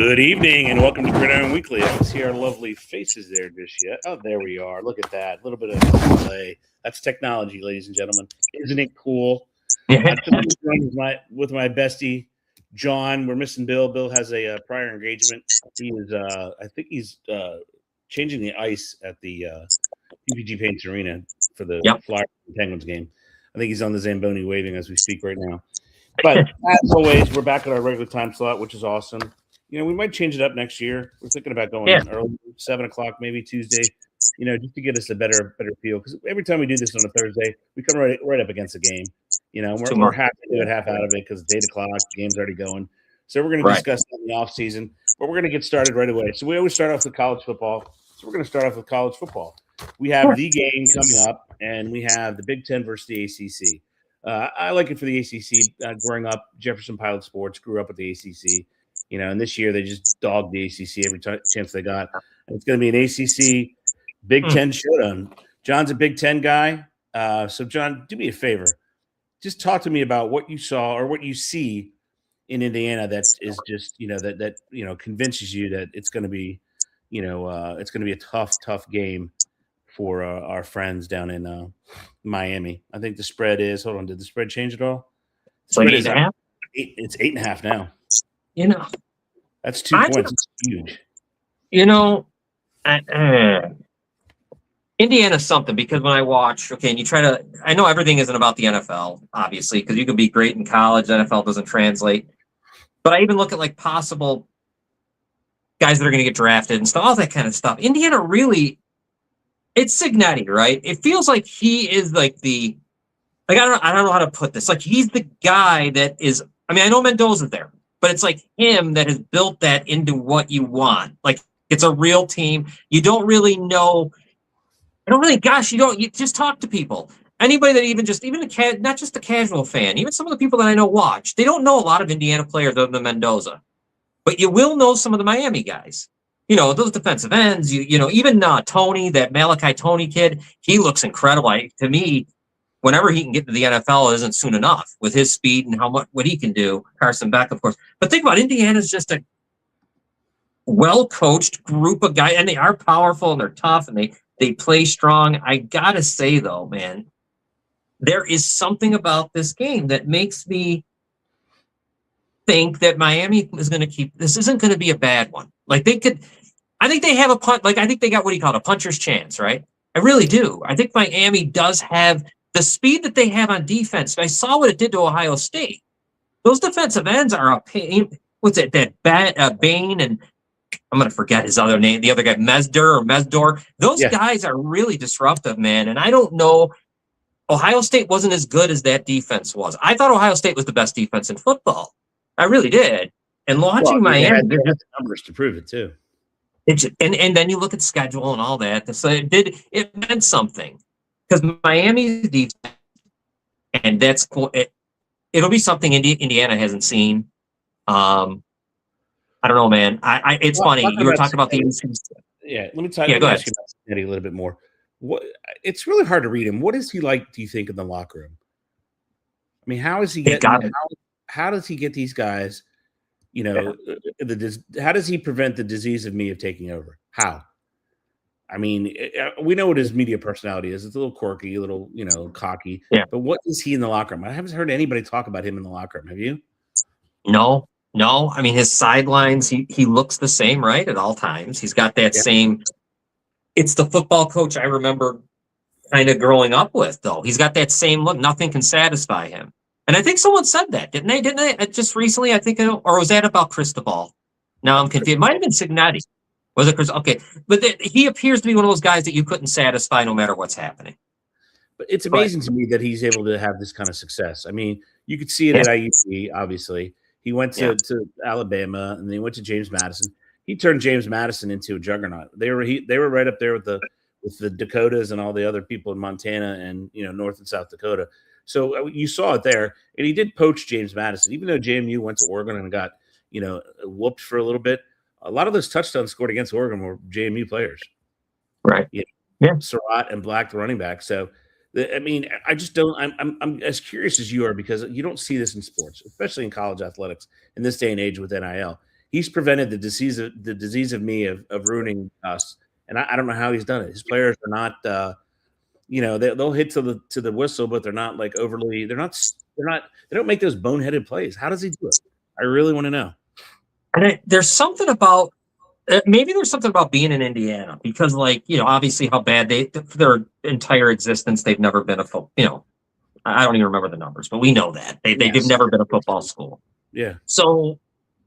Good evening and welcome to Gridiron Weekly. I don't see our lovely faces there just yet. Oh, there we are. Look at that. A little bit of delay. That's technology, ladies and gentlemen. Isn't it cool? With my bestie, John. We're missing Bill. Bill has a prior engagement. He is, I think he's changing the ice at the UPG Paints Arena for the Flyers and Penguins game. I think he's on the Zamboni waving as we speak right now. But as always, we're back at our regular time slot, which is awesome. You know, we might change it up next year. We're thinking about going early, 7 o'clock, maybe Tuesday, you know, just to get us a better feel. Because every time we do this on a Thursday, we come right up against the game. You know, we're happy to do it half out of it because it's 8 o'clock, the game's already going. So we're going to discuss that in the off season, but we're going to get started right away. So we always start off with college football. So we're going to start off with college football. We have the game coming up, and we have the Big Ten versus the ACC. I like it for the ACC. Growing up, Jefferson Pilot Sports grew up with the ACC. You know, and this year they just dogged the ACC every chance they got. And it's going to be an ACC Big Ten showdown. John's a Big Ten guy. So, John, do me a favor. Just talk to me about what you saw or what you see in Indiana that is just, you know, that convinces you that it's going to be, it's going to be a tough game for our friends down in Miami. I think the spread is, hold on, did the spread change at all? It's like 8.5? It's 8.5 now. You know, that's 2 points. It's huge. You know, Indiana's something because when I watch, and you try to, I know everything isn't about the NFL, obviously, because you can be great in college, NFL doesn't translate. But I even look at like possible guys that are going to get drafted and stuff, all that kind of stuff. Indiana really, it's Cignetti, right? It feels like he is like I don't know how to put this. Like he's the guy that is, I mean, I know Mendoza's there. But it's like him that has built that into what you want. Like it's a real team. You don't really know. You just talk to people. Anybody that not just the casual fan, even some of the people that I know watch, they don't know a lot of Indiana players other than Mendoza. But you will know some of the Miami guys. You know, those defensive ends, you know, even Tony, that Malachi Tony kid, he looks incredible. To me, whenever he can get to the NFL, it isn't soon enough with his speed and what he can do. Carson Beck, of course. But think about it, Indiana's just a well-coached group of guys, and they are powerful and they're tough and they play strong. I gotta say though, man, there is something about this game that makes me think that Miami is going to keep. This isn't going to be a bad one. Like I think they have a punt. Like I think they got what do you call it, a puncher's chance, right? I really do. I think Miami does have the speed that they have on defense. I saw what it did to Ohio State. Those defensive ends are a pain. What's it? Bain and I'm going to forget his other name. The other guy, Mesdor. Those guys are really disruptive, man. And I don't know. Ohio State wasn't as good as that defense was. I thought Ohio State was the best defense in football. I really did. And watching Miami, they had the numbers to prove it too. And then you look at schedule and all that. So it meant something. Because Miami's defense, and that's cool. It'll be something Indiana hasn't seen. I don't know, man. It's funny. You were talking about the Yeah, let me ask you about Cincinnati a little bit more. It's really hard to read him. What is he like, do you think, in the locker room? I mean, how is he getting? How does he get these guys? You know, how does he prevent the disease of me of taking over? How? I mean, we know what his media personality is. It's a little quirky, a little, cocky. Yeah. But what is he in the locker room? I haven't heard anybody talk about him in the locker room. Have you? No. I mean, his sidelines, he looks the same, right, at all times. He's got that same. It's the football coach I remember kind of growing up with, though. He's got that same look. Nothing can satisfy him. And I think someone said that, didn't they? Just recently, I think, or was that about Cristobal? Now I'm confused. It might have been Cignetti. Was it Chris? Okay. But he appears to be one of those guys that you couldn't satisfy no matter what's happening. But it's amazing to me that he's able to have this kind of success. I mean, you could see it at IUP, obviously. He went to Alabama, and then he went to James Madison. He turned James Madison into a juggernaut. They were right up there with the Dakotas and all the other people in Montana and North and South Dakota. So you saw it there, and he did poach James Madison, even though JMU went to Oregon and got whooped for a little bit. A lot of those touchdowns scored against Oregon were JMU players, right? Surratt and Black, the running back. So, I mean, I just don't. I'm as curious as you are because you don't see this in sports, especially in college athletics in this day and age with NIL. he's prevented the disease of me of ruining us. And I don't know how he's done it. His players are not, they'll hit to the whistle, but they're not like overly. They don't make those boneheaded plays. How does he do it? I really want to know. And there's something about maybe there's something about being in Indiana because, obviously how bad their entire existence, they've never been I don't even remember the numbers, but we know that they've never been a football school. Yeah. So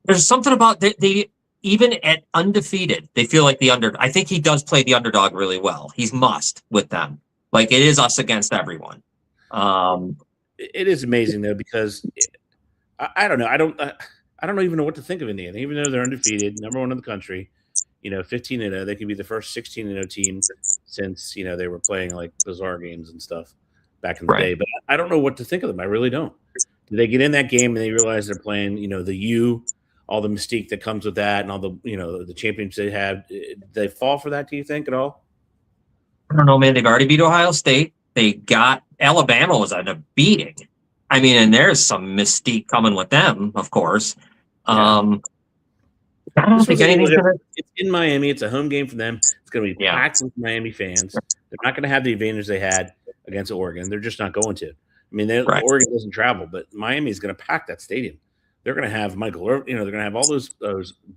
there's something about they even at undefeated, they feel like the underdog. I think he does play the underdog really well. He's must with them. Like it is us against everyone. It is amazing though because I don't know. I don't even know what to think of Indiana, even though they're undefeated, number one in the country. 15-0. They could be the first 16-0 team since they were playing like bizarre games and stuff back in the day. But I don't know what to think of them. I really don't. Do they get in that game and they realize they're playing, all the mystique that comes with that and all the, the champions they have? They fall for that, do you think, at all? I don't know, man. They've already beat Ohio State. They got Alabama was on a beating. I mean, and there's some mystique coming with them, of course. Yeah. I don't think anything's going to. It's in Miami. It's a home game for them. It's going to be packed with Miami fans. They're not going to have the advantage they had against Oregon. They're just not going to. I mean, Oregon doesn't travel, but Miami is going to pack that stadium. They're going to have Michael Irvin. They're going to have all those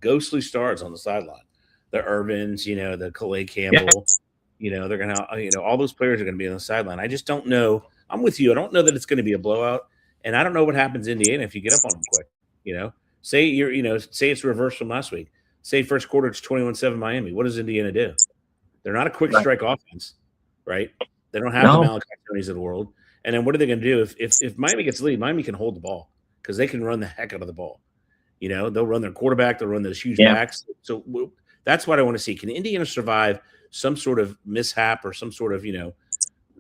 ghostly stars on the sideline. The Irvins, the Calais Campbell. They're going to, all those players are going to be on the sideline. I just don't know. I'm with you. I don't know that it's going to be a blowout, and I don't know what happens in Indiana if you get up on them quick. Say say it's reversed from last week. Say first quarter it's 21-7 Miami. What does Indiana do? They're not a quick strike offense, right? They don't have the Malachi Tonys of the world. And then what are they going to do if Miami gets the lead? Miami can hold the ball because they can run the heck out of the ball. They'll run their quarterback. They'll run those huge backs. So that's what I want to see. Can Indiana survive some sort of mishap or some sort of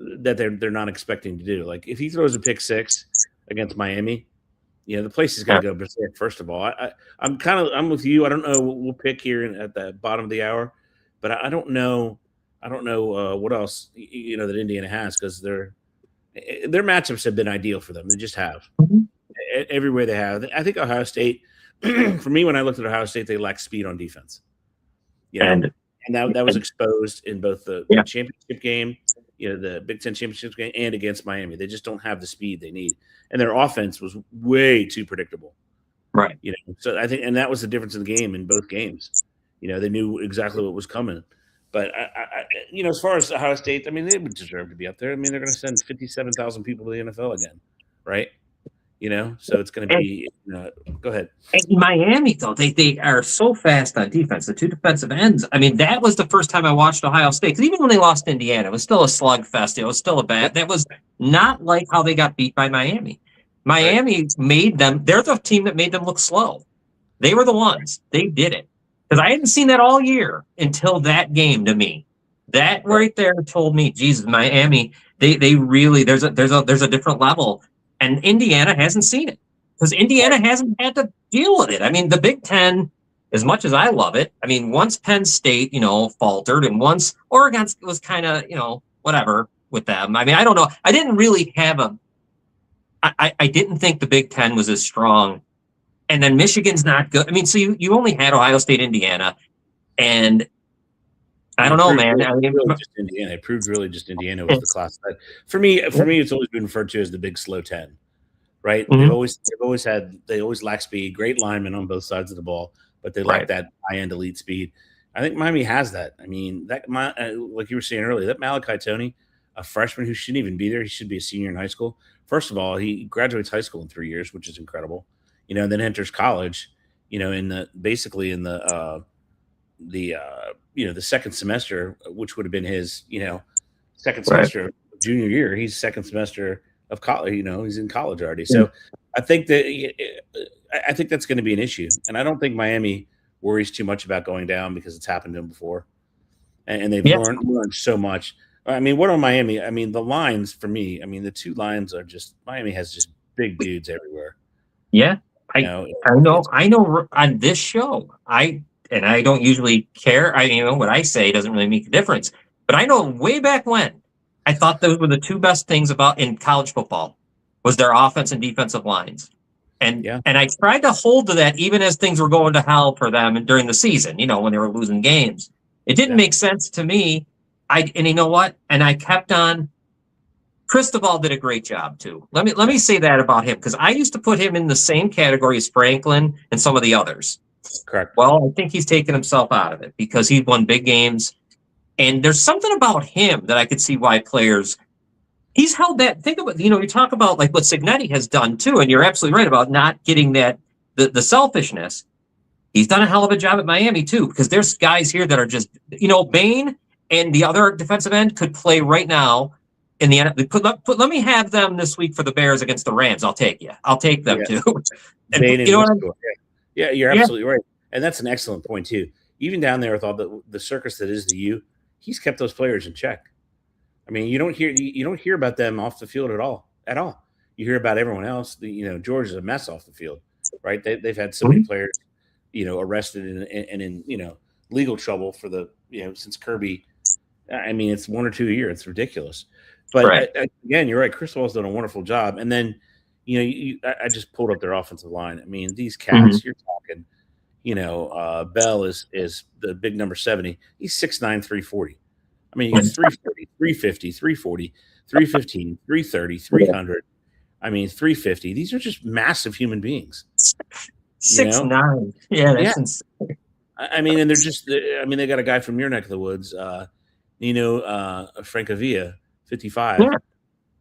that they're not expecting to do? Like if he throws a pick six against Miami, the place is going to go berserk. First of all, I'm with you. I don't know. We'll pick here at the bottom of the hour, but I don't know. I don't know what else that Indiana has because their matchups have been ideal for them. They just have everywhere they have. I think Ohio State. For me, when I looked at Ohio State, they lack speed on defense. And that was exposed in both the championship game, the Big Ten championship game, and against Miami. They just don't have the speed they need, and their offense was way too predictable. Right. So I think, and that was the difference in the game in both games. They knew exactly what was coming. But as far as Ohio State, I mean, they would deserve to be up there. I mean, they're going to send 57,000 people to the NFL again, right? So it's going to be. Go ahead. In Miami, though, they are so fast on defense. The two defensive ends. I mean, that was the first time I watched Ohio State. Because even when they lost to Indiana, it was still a slugfest. It was still a bad. That was not like how they got beat by Miami. Miami made them. They're the team that made them look slow. They were the ones. They did it. Because I hadn't seen that all year until that game. To me, that right there told me, Jesus, Miami. They really there's a different level. And Indiana hasn't seen it because Indiana hasn't had to deal with it. I mean, the Big Ten, as much as I love it, I mean, once Penn State, faltered and once Oregon was kind of, whatever with them. I mean, I don't know. I didn't really have I didn't think the Big Ten was as strong. And then Michigan's not good. I mean, so you only had Ohio State, Indiana, and I don't know, man. I mean, just Indiana. It proved really just Indiana was the class. But for me, it's always been referred to as the Big Slow 10, right? Mm-hmm. They always lack speed. Great linemen on both sides of the ball, but they lack that high-end elite speed. I think Miami has that. I mean, like you were saying earlier, that Malachi Toney, a freshman who shouldn't even be there. He should be a senior in high school. First of all, he graduates high school in 3 years, which is incredible. And then enters college. In the second semester, which would have been his, second semester of junior year. He's second semester of college. He's in college already. So I think that's going to be an issue, and I don't think Miami worries too much about going down because it's happened to them before, and they've learned so much. I mean, what on Miami? I mean, the lines for me. I mean, the two lines are just Miami has just big dudes everywhere. Yeah, I know. On this show, I don't usually care. What I say doesn't really make a difference. But I know way back when, I thought those were the two best things in college football was their offense and defensive lines. And I tried to hold to that even as things were going to hell for them during the season, when they were losing games. It didn't make sense to me. And you know what? And I kept on. Cristobal did a great job too. Let me say that about him, because I used to put him in the same category as Franklin and some of the others. Correct. Well, I think he's taken himself out of it because he won big games. And there's something about him that I could see why players. He's held that. Think about, you talk about like what Cignetti has done too, and you're absolutely right about not getting that the selfishness. He's done a hell of a job at Miami too, because there's guys here that are just, Bain and the other defensive end could play right now in the NFL. Let me have them this week for the Bears against the Rams. I'll take you. I'll take them too. And, Bain and yeah, you're absolutely right, and that's an excellent point too. Even down there with all the circus that is the U, he's kept those players in check. I mean, you don't hear about them off the field at all. You hear about everyone else. George is a mess off the field, right? They've had so many players, arrested and in legal trouble for since Kirby. I mean, it's 1 or 2 a year. It's ridiculous. But again, you're right. Cristobal's done a wonderful job. And then, I just pulled up their offensive line. I mean, these cats, you're talking, Bell is the big number 70. He's 6'9", 340. I mean, he gets 340, 350, 340, 315, 330, 300. I mean, 350. These are just massive human beings. 6'9". Yeah, that's insane. I mean, and they're just, they got a guy from your neck of the woods, Francavilla, 55,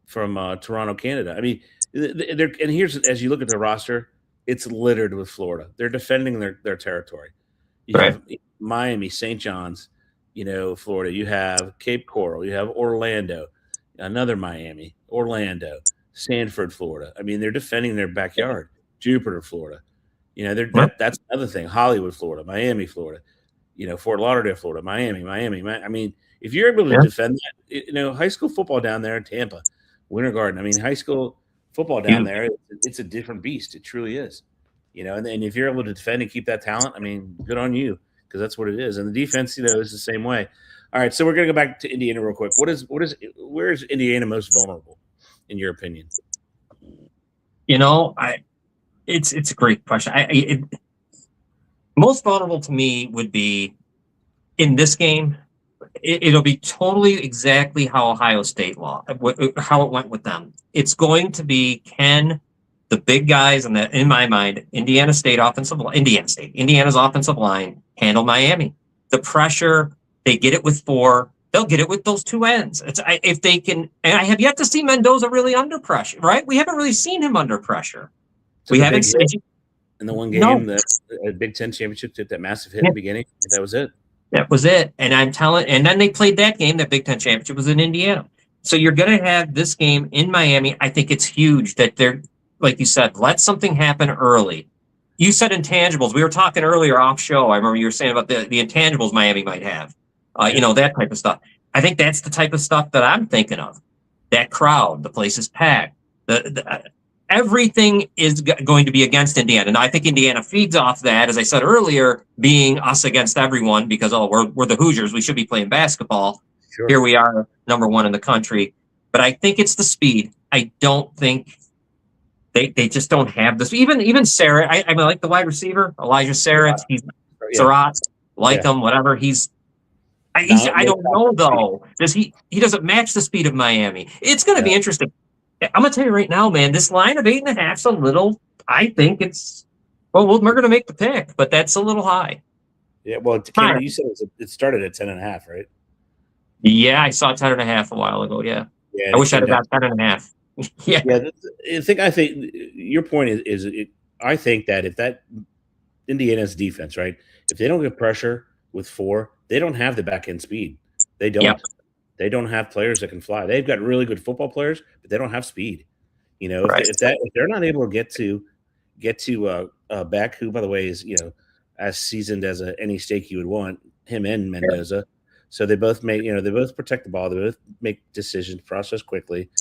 from Toronto, Canada. I mean, and here's, as you look at the roster, it's littered with Florida. They're defending their territory. You have Miami, St. John's, Florida. You have Cape Coral. You have Orlando, another Miami, Orlando, Sanford, Florida. I mean, they're defending their backyard. Jupiter, Florida. That's another thing. Hollywood, Florida. Miami, Florida. Fort Lauderdale, Florida. Miami. I mean, if you're able to defend that, high school football down there in Tampa, Winter Garden. I mean, high school football down there, it's a different beast. It truly is. And if you're able to defend and keep that talent, I mean, good on you, because that's what it is. And the defense, is the same way. All right, so we're going to go back to Indiana real quick. Where is Indiana most vulnerable, in your opinion? It's a great question. Most vulnerable to me would be in this game. It'll be totally exactly how Ohio State how it went with them. It's going to be, can the big guys in my mind, Indiana's offensive line handle Miami? The pressure, they get it with 4. They'll get it with those 2 ends. If they can, and I have yet to see Mendoza really under pressure, right? We haven't really seen him under pressure. So we haven't seen in the one game, the Big Ten championship, took that massive hit in the beginning. That was it. That was it. And and then they played that game, that Big Ten championship was in Indiana. So you're going to have this game in Miami. I think it's huge that they're, like you said, let something happen early. You said intangibles. We were talking earlier off show. I remember you were saying about the intangibles Miami might have, that type of stuff. I think that's the type of stuff that I'm thinking of. That crowd, the place is packed. Everything is going to be against Indiana. And I think Indiana feeds off that, as I said earlier, being us against everyone, because, we're the Hoosiers. We should be playing basketball. Sure. Here we are, number 1 in the country. But I think it's the speed. I don't think they just don't have this. Even Sarah, I like the wide receiver, Elijah Sarah. He's Surratt, him, whatever. I don't know, though. He doesn't match the speed of Miami. It's going to be interesting. I'm going to tell you right now, man, this line of 8.5 is a little, I think it's, we're going to make the pick, but that's a little high. Yeah, well, Canada, you said it started at 10.5, right? Yeah, I saw 10.5 a while ago, yeah. I wish I'd have got 10.5. Yeah. I think your point is I think that if that Indiana's defense, right, if they don't get pressure with 4, they don't have the back end speed. They don't. Yep. They don't have players that can fly. They've got really good football players, but they don't have speed. If they're not able to get to Beck, who, by the way, is as seasoned as any stake you would want, him and Mendoza. So they both they both protect the ball. They both make decisions, process quickly.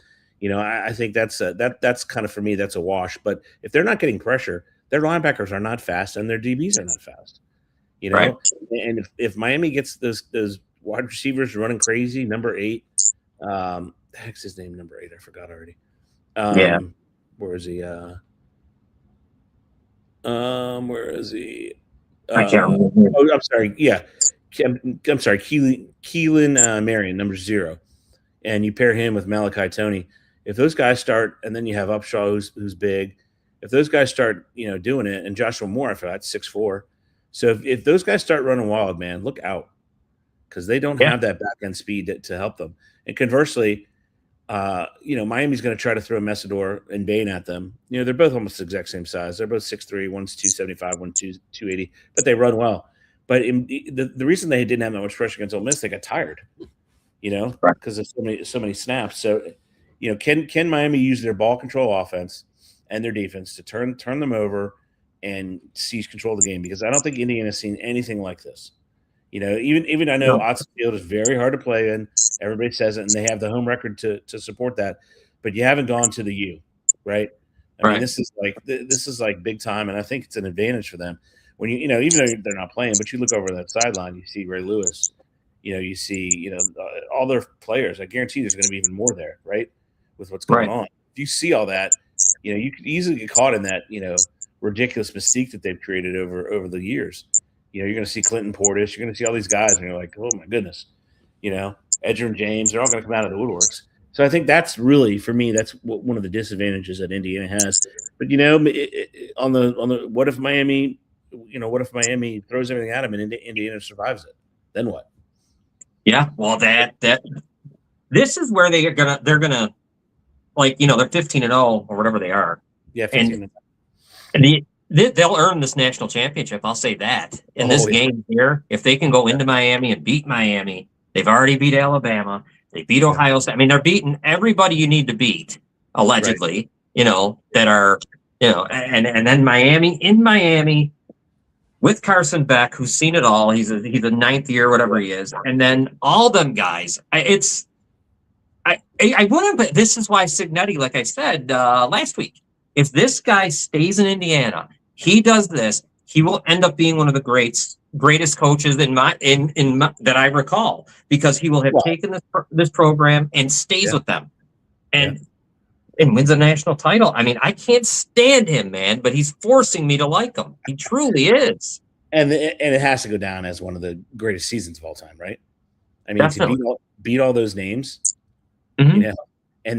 I think that's kind of, for me, that's a wash. But if they're not getting pressure, their linebackers are not fast and their DBs are not fast. And if Miami gets those wide receivers running crazy, number 8, the heck's his name? Number 8, I forgot already. Where is he? Where is he? I can't remember. Oh, I'm sorry. Yeah, I'm sorry. Keelan Marion, number 0, and you pair him with Malachi Tony. If those guys start, and then you have Upshaw, who's big. If those guys start, doing it, and Joshua Moore, I forgot, 6'4". So if those guys start running wild, man, look out, because they don't have that back end speed to help them. And conversely, Miami's going to try to throw Messidor and Bain at them. They're both almost the exact same size. They're both 6'3", one's 275, one's 280, but they run well. But the reason they didn't have that much pressure against Ole Miss, they got tired, because of so many snaps. So, can Miami use their ball control offense and their defense to turn them over and seize control of the game? Because I don't think Indiana's seen anything like this. Even I know Otson Field is very hard to play in. Everybody says it, and they have the home record to support that. But you haven't gone to the U, right? I mean, this is like big time, and I think it's an advantage for them. When even though they're not playing, but you look over that sideline, you see Ray Lewis, you see all their players. I guarantee there's going to be even more there, right? With what's going on. If you see all that, you could easily get caught in that ridiculous mystique that they've created over the years. You're going to see Clinton Portis. You're going to see all these guys, and you're like, oh, my goodness. Edgerrin James, they're all going to come out of the woodworks. So I think that's really, for me, that's one of the disadvantages that Indiana has. But, on the what if Miami throws everything at them and Indiana survives it? Then what? Yeah, well, this is where they're gonna like, they're 15-0 or whatever they are. Yeah, 15-0. And they'll earn this national championship. I'll say that in this game here. If they can go into Miami and beat Miami, they've already beat Alabama. They beat Ohio State. I mean, they're beating everybody you need to beat, allegedly. That are and then Miami with Carson Beck, who's seen it all. He's a ninth year, whatever he is, and then all them guys. I wouldn't. But this is why Signetti, like I said last week, if this guy stays in Indiana, he does this, he will end up being one of the greatest coaches that I recall, because he will have taken this program and stays with them and wins a national title. I mean, I can't stand him, man, but he's forcing me to like him. He truly is. And it has to go down as one of the greatest seasons of all time, right? I mean, to beat all those names, and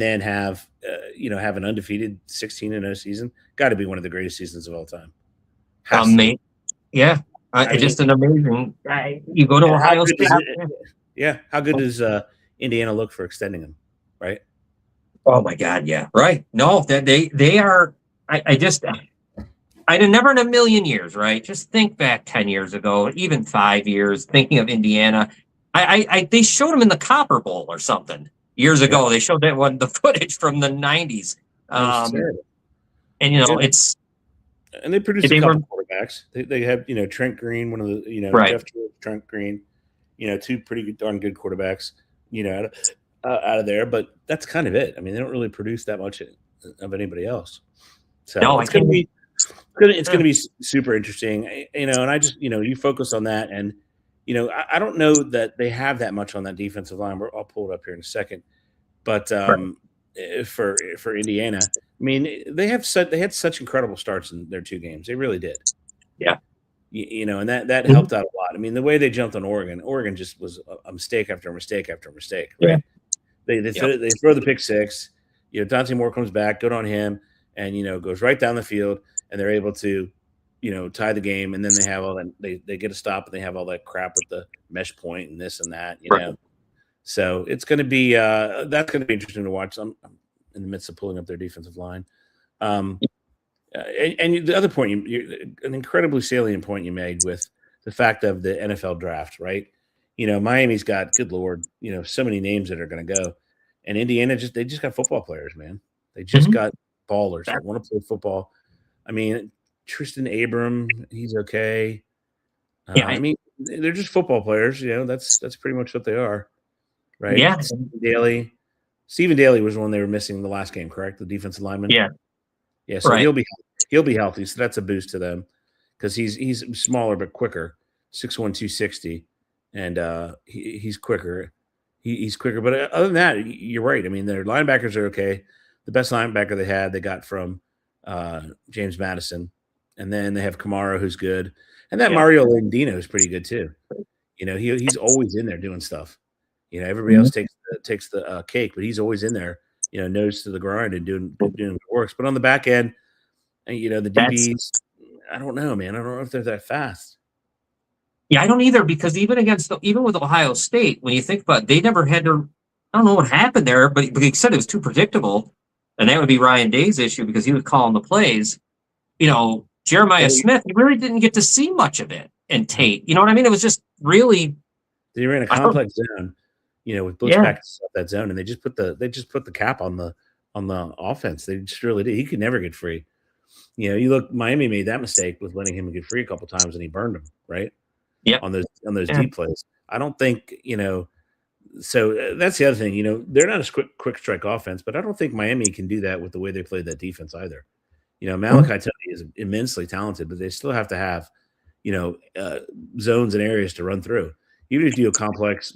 then have an undefeated 16-0 season, got to be one of the greatest seasons of all time. Yeah, just an amazing. You go to Ohio State. How good does Indiana look for extending them, right? Oh my God, yeah, right. No, they are. I'd never in a million years, right? Just think back 10 years ago, even 5 years, thinking of Indiana. They showed them in the Copper Bowl or something years ago. They showed the footage from the 90s. It's. And they produced a couple quarterbacks. They have, Trent Green, one of the, Jeff George, Trent Green, two pretty darn good quarterbacks, out of there. But that's kind of it. I mean, they don't really produce that much of anybody else. So it's going to be super interesting, and I just, you focus on that, and I don't know that they have that much on that defensive line. I'll pull it up here in a second, but for Indiana, I mean, they had such incredible starts in their 2 games. They really did. Yeah, and that helped out a lot. I mean, the way they jumped on Oregon just was a mistake after mistake after mistake. Right? Yeah. They throw the pick 6. Dante Moore comes back, good on him, and goes right down the field, and they're able to, tie the game. And then they have all that. They get a stop, and they have all that crap with the mesh point and this and that. So it's going to be that's going to be interesting to watch. I'm in the midst of pulling up their defensive line. And the other point, an incredibly salient point you made with the fact of the NFL draft, right? Miami's got, good Lord, so many names that are going to go, and Indiana they just got football players, man. They just got ballers that want to play football. I mean, Tristan Abram, he's okay. I mean, they're just football players. That's pretty much what they are, right? Yeah. Stephen Daly was the one they were missing in the last game, correct? The defensive lineman. Yeah. So he'll be healthy. So that's a boost to them, because he's smaller but quicker, 6'1", 260, and he's quicker. He's quicker. But other than that, you're right. I mean, their linebackers are okay. The best linebacker they got from James Madison, and then they have Kamara, who's good, and that Yeah. Mario Landino is pretty good too. He's always in there doing stuff. Everybody Mm-hmm. else takes the cake, but he's always in there. Nose to the grind and doing what works. But on the back end, the DBs, I don't know, man. I don't know if they're that fast. Yeah, I don't either, because even with Ohio State, when you think about it, they never had to. I don't know what happened there, but he said it was too predictable, and that would be Ryan Day's issue because he was calling the plays. Jeremiah Smith, you really didn't get to see much of it in tape. You know what I mean? It was just really. They ran a complex zone, with blitz practice off that zone, and they just put the cap on the offense. They just really did. He could never get free. You look, Miami made that mistake with letting him get free a couple times, and he burned him, right? Yeah. On those deep plays. I don't think, so that's the other thing, they're not a quick strike offense, but I don't think Miami can do that with the way they played that defense either. Malachi Tony is immensely talented, but they still have to have, zones and areas to run through. Even if you do a complex,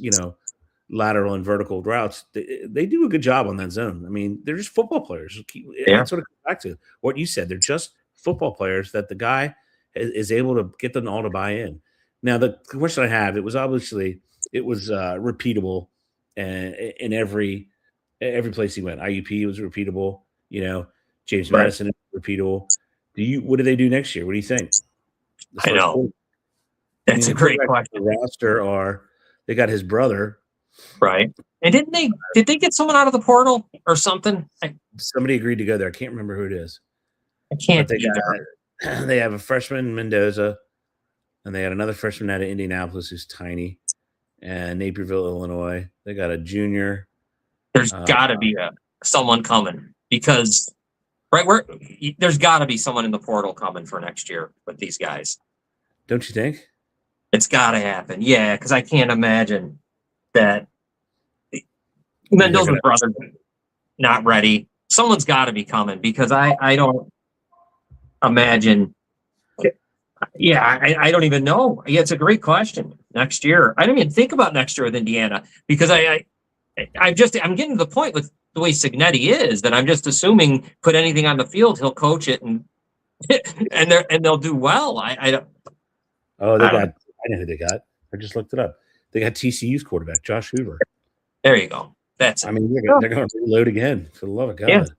lateral and vertical routes, they do a good job on that zone. I mean, they're just football players. That's what it comes back to. What you said, they're just football players that the guy is able to get them all to buy in. Now, the question I have, it was repeatable, and in every place he went. IUP was repeatable. James Madison is repeatable. What do they do next year? What do you think? I know. That's a great question. The roster they got his brother, right? And did they get someone out of the portal or something? Somebody agreed to go there. I can't remember who it is. I can't. They have a freshman, Mendoza, and they had another freshman out of Indianapolis who's tiny, and Naperville, Illinois. They got a junior. There's got to be someone coming, because there's got to be someone in the portal coming for next year with these guys. Don't you think? It's got to happen. Yeah, because I can't imagine that Mendoza's brother not ready. Someone's got to be coming, because I don't imagine. Yeah, I don't even know. Yeah, it's a great question. Next year, I don't even think about next year with Indiana, because I'm getting to the point with the way Cignetti is that I'm just assuming put anything on the field, he'll coach it and they'll do well. I don't. Oh, I know who they got. I just looked it up. They got TCU's quarterback, Josh Hoover. There you go. That's it. I mean, they're going to reload again, for the love of God.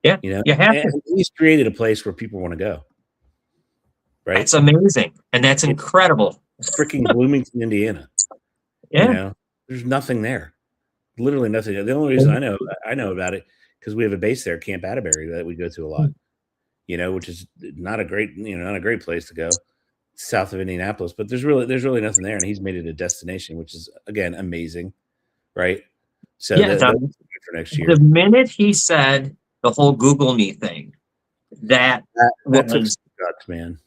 Yeah. You have to. He's created a place where people want to go. Right? That's amazing. And that's incredible. It's freaking Bloomington, Indiana. Yeah. There's nothing there. Literally nothing. The only reason I know about it, because we have a base there, Camp Atterbury, that we go to a lot. Which is not a great place to go, south of Indianapolis. But there's really nothing there, and he's made it a destination, which is, again, amazing, right? So that's for next year. The minute he said the whole Google Me thing, that took guts, man.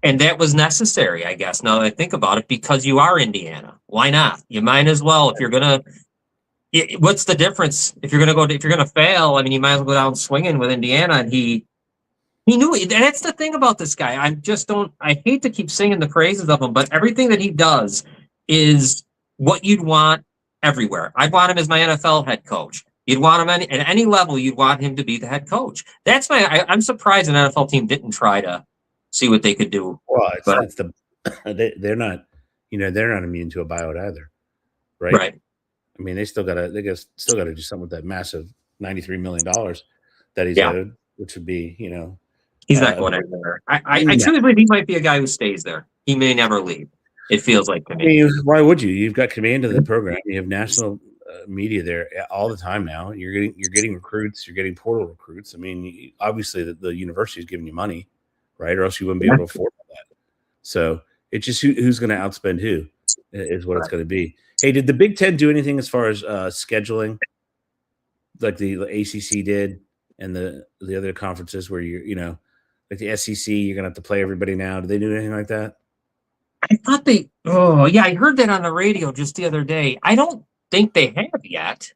And that was necessary, I guess, now that I think about it, because you are Indiana. Why not? You might as well, if you're gonna. What's the difference if you're gonna fail? I mean, you might as well go down swinging with Indiana. And he knew it. That's the thing about this guy. I hate to keep singing the praises of him, but everything that he does is what you'd want everywhere. I'd want him as my NFL head coach. You'd want him at any level. You'd want him to be the head coach. That's I'm surprised an NFL team didn't try to see what they could do. Well, they're not immune to a buyout either, right? Right. I mean, they still got to do something with that massive $93 million that he's owed, which would be, he's not going anywhere. I truly believe he might be a guy who stays there. He may never leave. It feels like to me. I mean, why would you? You've got command of the program. You have national media there all the time now. You're getting recruits. You're getting portal recruits. I mean, obviously the university is giving you money, right? Or else you wouldn't be able to afford that. So it's just who's going to outspend who is what it's going to be. Hey, did the Big Ten do anything as far as scheduling, like the ACC did, and the other conferences where like the SEC, you're going to have to play everybody now? Did they do anything like that? I thought I heard that on the radio just the other day. I don't think they have yet,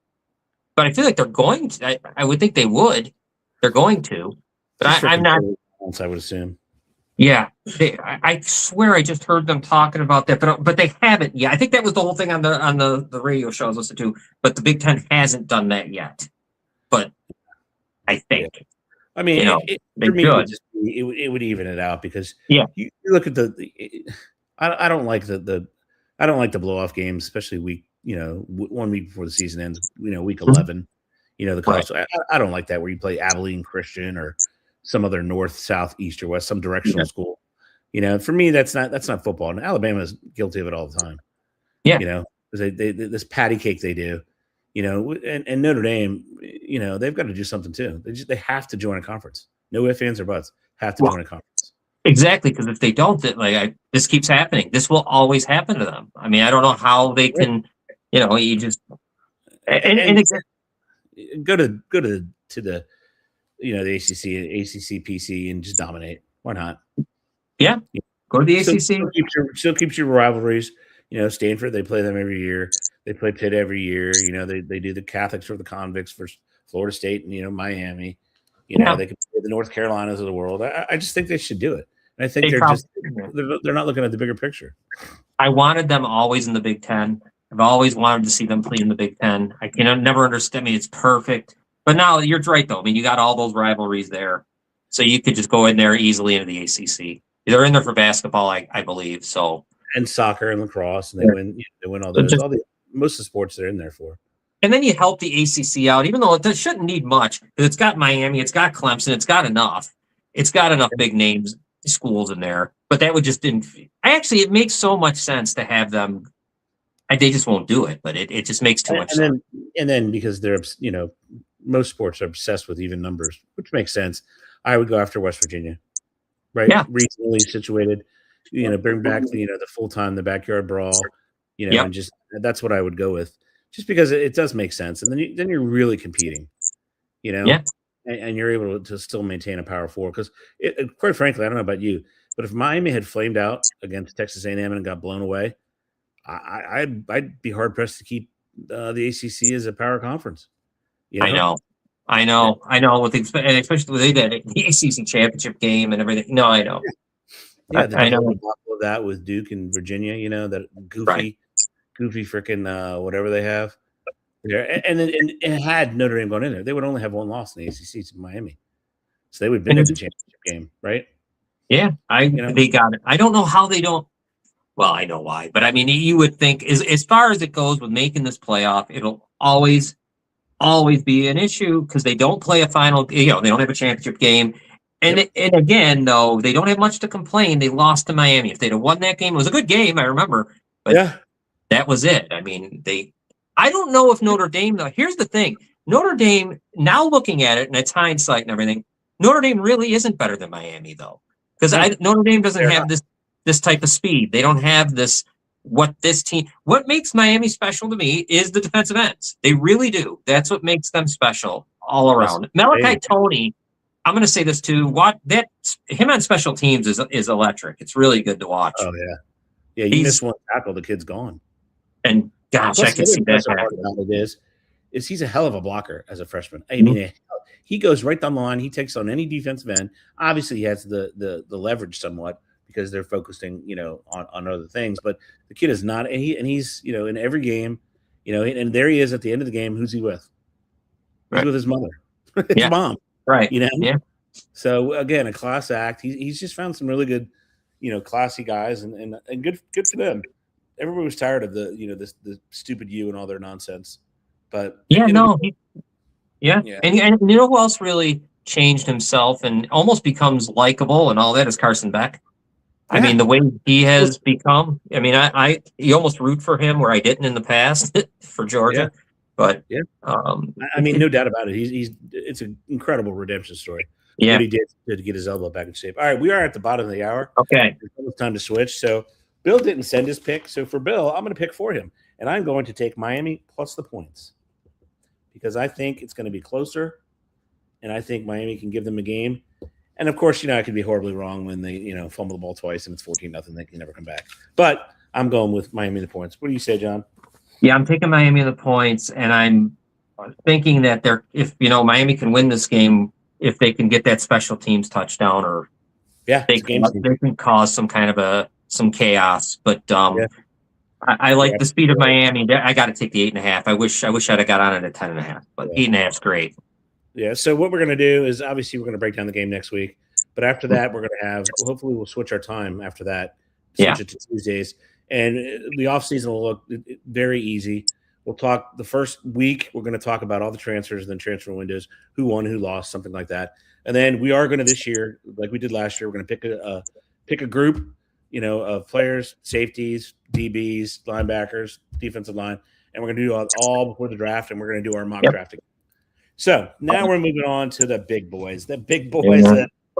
but I feel like they're going to. I would think they would. They're going to, but I'm not. I would assume. Yeah, I swear I just heard them talking about that, but they haven't yet. I think that was the whole thing on the radio show I was listening to. But the Big Ten hasn't done that yet. But I think. I mean, they for me, should. it would even it out because Yeah. you look at I don't like I don't like the blow off games, especially week 1 week before the season ends. Week 11. The college. Right. I don't like that where you play Abilene Christian or some other north, south, east, or west, some directional school. For me, that's not football. And Alabama is guilty of it all the time. Yeah. Because they this patty cake they do. And Notre Dame, they've got to do something too. They have to join a conference. No ifs, ands, or buts. Have to join a conference. Exactly, because if they don't, this keeps happening. This will always happen to them. I mean, I don't know how they can. You just and go to the the ACC, PC, and just dominate. Why not? Yeah, go to the ACC. Still keeps your rivalries. Stanford, they play them every year. They play Pitt every year. They do the Catholics or the convicts for Florida State and Miami. They can play the North Carolinas of the world. I just think they should do it. And I think they're not looking at the bigger picture. I wanted them always in the Big Ten. I've always wanted to see them play in the Big Ten. I can never understand. I mean, it's perfect. But now you're right, though. I mean, you got all those rivalries there. So you could just go in there easily into the ACC. They're in there for basketball, I believe. So and soccer and lacrosse, and they win all those. Most of the sports they're in there for. And then you help the ACC out, even though it shouldn't need much. It's got Miami, it's got Clemson, it's got enough. It's got enough big names schools in there. But that would just didn't. Actually, it makes so much sense to have them. They just won't do it, but it just makes too much sense. And then because they're most sports are obsessed with even numbers, which makes sense. I would go after West Virginia, right? Yeah. Regionally situated. Bring back the full time, the backyard brawl, and just that's what I would go with, just because it does make sense, and then you're really competing, and you're able to still maintain a Power Four. Because quite frankly, I don't know about you, but if Miami had flamed out against Texas A&M and got blown away, I'd be hard pressed to keep the ACC as a power conference. I know. With especially when they did the ACC championship game and everything. No, I know. Yeah, I know of that with Duke and Virginia. That goofy freaking whatever they have there, and had Notre Dame gone in there, they would only have one loss in the ACC to Miami, so they would have been in the championship game, right? Yeah, they got it. I don't know how they don't. Well, I know why, but I mean, you would think as far as it goes with making this playoff, it'll always be an issue because they don't play a final. They don't have a championship game. And again, though, they don't have much to complain. They lost to Miami. If they'd have won that game, it was a good game, I remember. But that was it. I mean, I don't know if Notre Dame, though. Here's the thing. Notre Dame, now looking at it, and it's hindsight and everything, Notre Dame really isn't better than Miami, though. Because Notre Dame doesn't have this type of speed. They don't have this, what makes Miami special to me is the defensive ends. They really do. That's what makes them special all around. Malachi Toney, I'm going to say this too. Him on special teams is electric. It's really good to watch. Oh yeah. You miss one tackle, the kid's gone. And gosh, I can see that. About it is he's a hell of a blocker as a freshman. I mean, he goes right down the line. He takes on any defensive end. Obviously, he has the leverage somewhat because they're focusing, on other things. But the kid is not, and he's in every game, and there he is at the end of the game. Who's he with? He's with his mother, his mom. Right. Yeah. So again, a class act. He's just found some really good, classy guys, and good for them. Everybody was tired of the stupid U and all their nonsense. But And you know who else really changed himself and almost becomes likable and all that is Carson Beck. Yeah. I mean, the way he has become. I mean, you almost root for him where I didn't in the past for Georgia. Yeah. But I mean, no doubt about it. It's an incredible redemption story. Yeah, what he did to get his elbow back in shape. All right, we are at the bottom of the hour. Okay, it's time to switch. So Bill didn't send his pick. So for Bill, I'm going to pick for him, and I'm going to take Miami plus the points because I think it's going to be closer, and I think Miami can give them a game. And of course, I could be horribly wrong when they fumble the ball twice and it's 14-0. They can never come back. But I'm going with Miami the points. What do you say, John? Yeah, I'm taking Miami the points, and I'm thinking that if Miami can win this game, if they can get that special teams touchdown, or they can cause some kind of some chaos. But I like the speed of Miami. I got to take the 8.5. I wish I'd have got on it at 10.5, but 8.5 is great. Yeah. So what we're going to do is obviously we're going to break down the game next week, but after that we're going to have. Hopefully, we'll switch our time after that. Switch it to Tuesdays, and the off season will look very easy. We'll talk the first week. We're going to talk about all the transfers and then transfer windows, who won, who lost, something like that. And then we are going to this year, like we did last year, we're going to pick a group, of players, safeties, DBs, linebackers, defensive line, and we're going to do all before the draft, and we're going to do our mock drafting. So now we're moving on to the big boys, the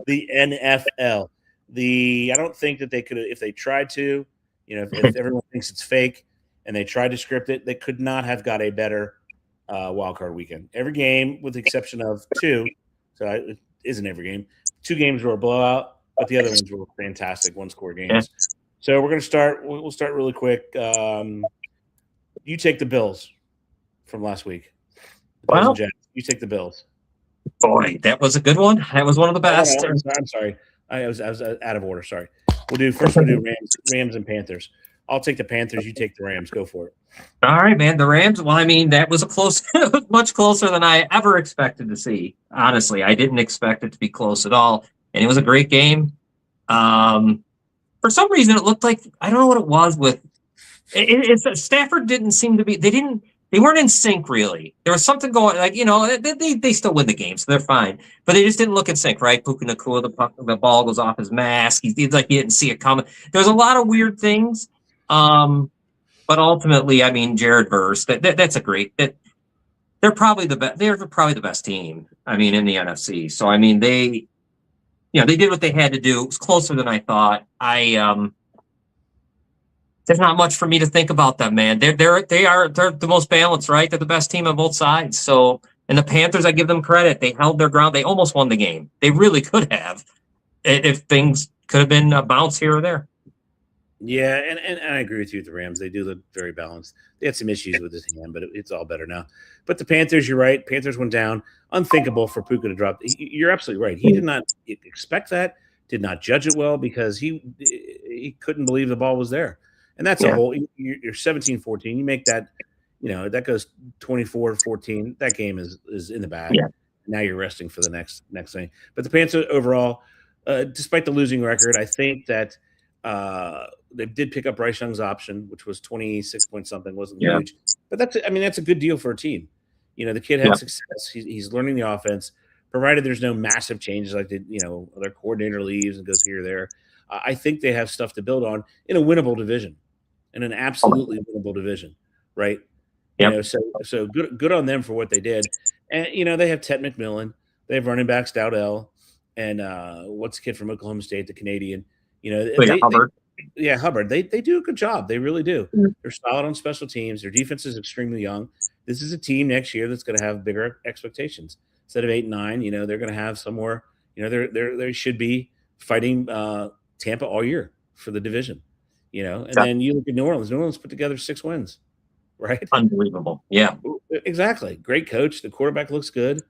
NFL. I don't think that they could, if they tried to, if everyone thinks it's fake and they tried to script it, they could not have got a better wild card weekend. Every game, with the exception of two, so it isn't every game. 2 games were a blowout, but the other ones were fantastic one-score games. Yeah. So we're going to start. We'll start really quick. You take the Bills from last week. Wow. You take the Bills. Boy, that was a good one. That was one of the best. I'm sorry. I was out of order. Sorry. We'll do Rams and Panthers. I'll take the Panthers. You take the Rams. Go for it. All right, man. The Rams. Well, I mean, that was much closer than I ever expected to see. Honestly, I didn't expect it to be close at all, and it was a great game. For some reason, it looked like, I don't know what it was with it. Stafford didn't seem to be. They weren't in sync, really. There was something going, they still win the game, so they're fine. But they just didn't look in sync, right? Puka Nacua, the ball goes off his mask. He's like he didn't see it coming. There was a lot of weird things. But ultimately, I mean, Jared Verse, that's a great. They're probably the best. They're probably the best team. I mean, in the NFC. So I mean, they did what they had to do. It was closer than I thought. There's not much for me to think about them, man. They're the most balanced, right? They're the best team on both sides. So, and the Panthers, I give them credit. They held their ground. They almost won the game. They really could have, if things could have been a bounce here or there. Yeah, and I agree with you with the Rams. They do look very balanced. They had some issues with his hand, but it's all better now. But the Panthers, you're right. Panthers went down. Unthinkable for Puka to drop. You're absolutely right. He did not expect that, did not judge it well because he couldn't believe the ball was there. And that's a whole – you're 17-14. You make that – that goes 24-14. That game is in the bag. Yeah. Now you're resting for the next thing. But the Panthers overall, despite the losing record, I think that they did pick up Bryce Young's option, which was 26 point something, wasn't huge. But that's a good deal for a team. The kid had success. He's learning the offense, provided there's no massive changes like their coordinator leaves and goes here or there. I think they have stuff to build on in a winnable division. In an absolutely winnable division, right? Yep. So good on them for what they did. And they have Ted McMillan, they have running backs Dowdell, and what's the kid from Oklahoma State, the Canadian. Hubbard. Hubbard. They do a good job. They really do. Mm-hmm. They're solid on special teams. Their defense is extremely young. This is a team next year that's going to have bigger expectations. Instead of 8-9, they're going to have somewhere. They should be fighting Tampa all year for the division. And then you look at New Orleans. New Orleans put together 6 wins, right? Unbelievable. Yeah. Exactly. Great coach. The quarterback looks good,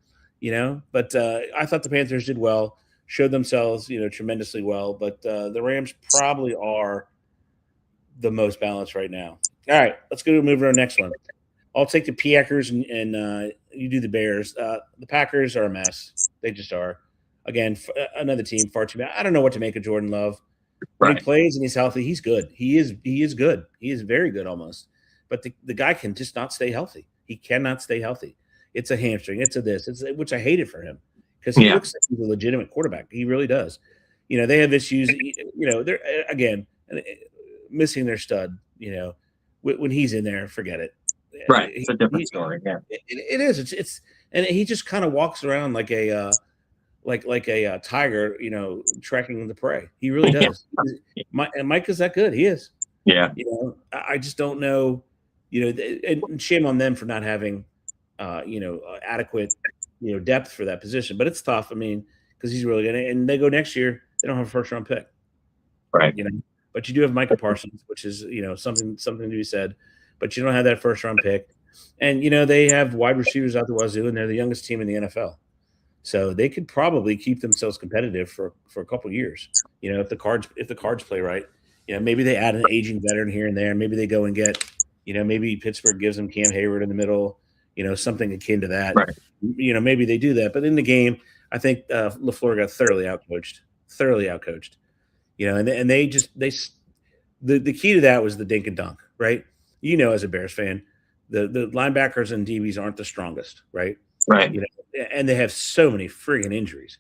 But I thought the Panthers did well, showed themselves, tremendously well. But the Rams probably are the most balanced right now. All right, let's go to move to our next one. I'll take the Packers and you do the Bears. The Packers are a mess. They just are. Again, another team far too bad. I don't know what to make of Jordan Love. When he plays and he's healthy, he's good. He is good. He is very good almost. But the guy can just not stay healthy. He cannot stay healthy. It's a hamstring. It's a this. Which I hated for him because he looks like he's a legitimate quarterback. He really does. They have issues. They're again missing their stud. When he's in there, forget it. Right, it's a different story. Yeah, it is. It's and he just kind of walks around like a. Like a tiger, tracking the prey. He really does. And Mike is that good. He is. Yeah. I just don't know. And shame on them for not having, adequate, depth for that position. But it's tough. I mean, because he's really good. And they go next year. They don't have a first round pick. Right. But you do have Micah Parsons, which is something to be said. But you don't have that first round pick. And they have wide receivers out the wazoo, and they're the youngest team in the NFL. So they could probably keep themselves competitive for a couple of years. If the cards play right, maybe they add an aging veteran here and there. Maybe they go and get, maybe Pittsburgh gives them Cam Hayward in the middle. something akin to that. Right. Maybe they do that, but in the game, I think LaFleur got thoroughly outcoached. And the key to that was the dink and dunk, right? As a Bears fan, the linebackers and DBs aren't the strongest, right? Right. And they have so many friggin' injuries,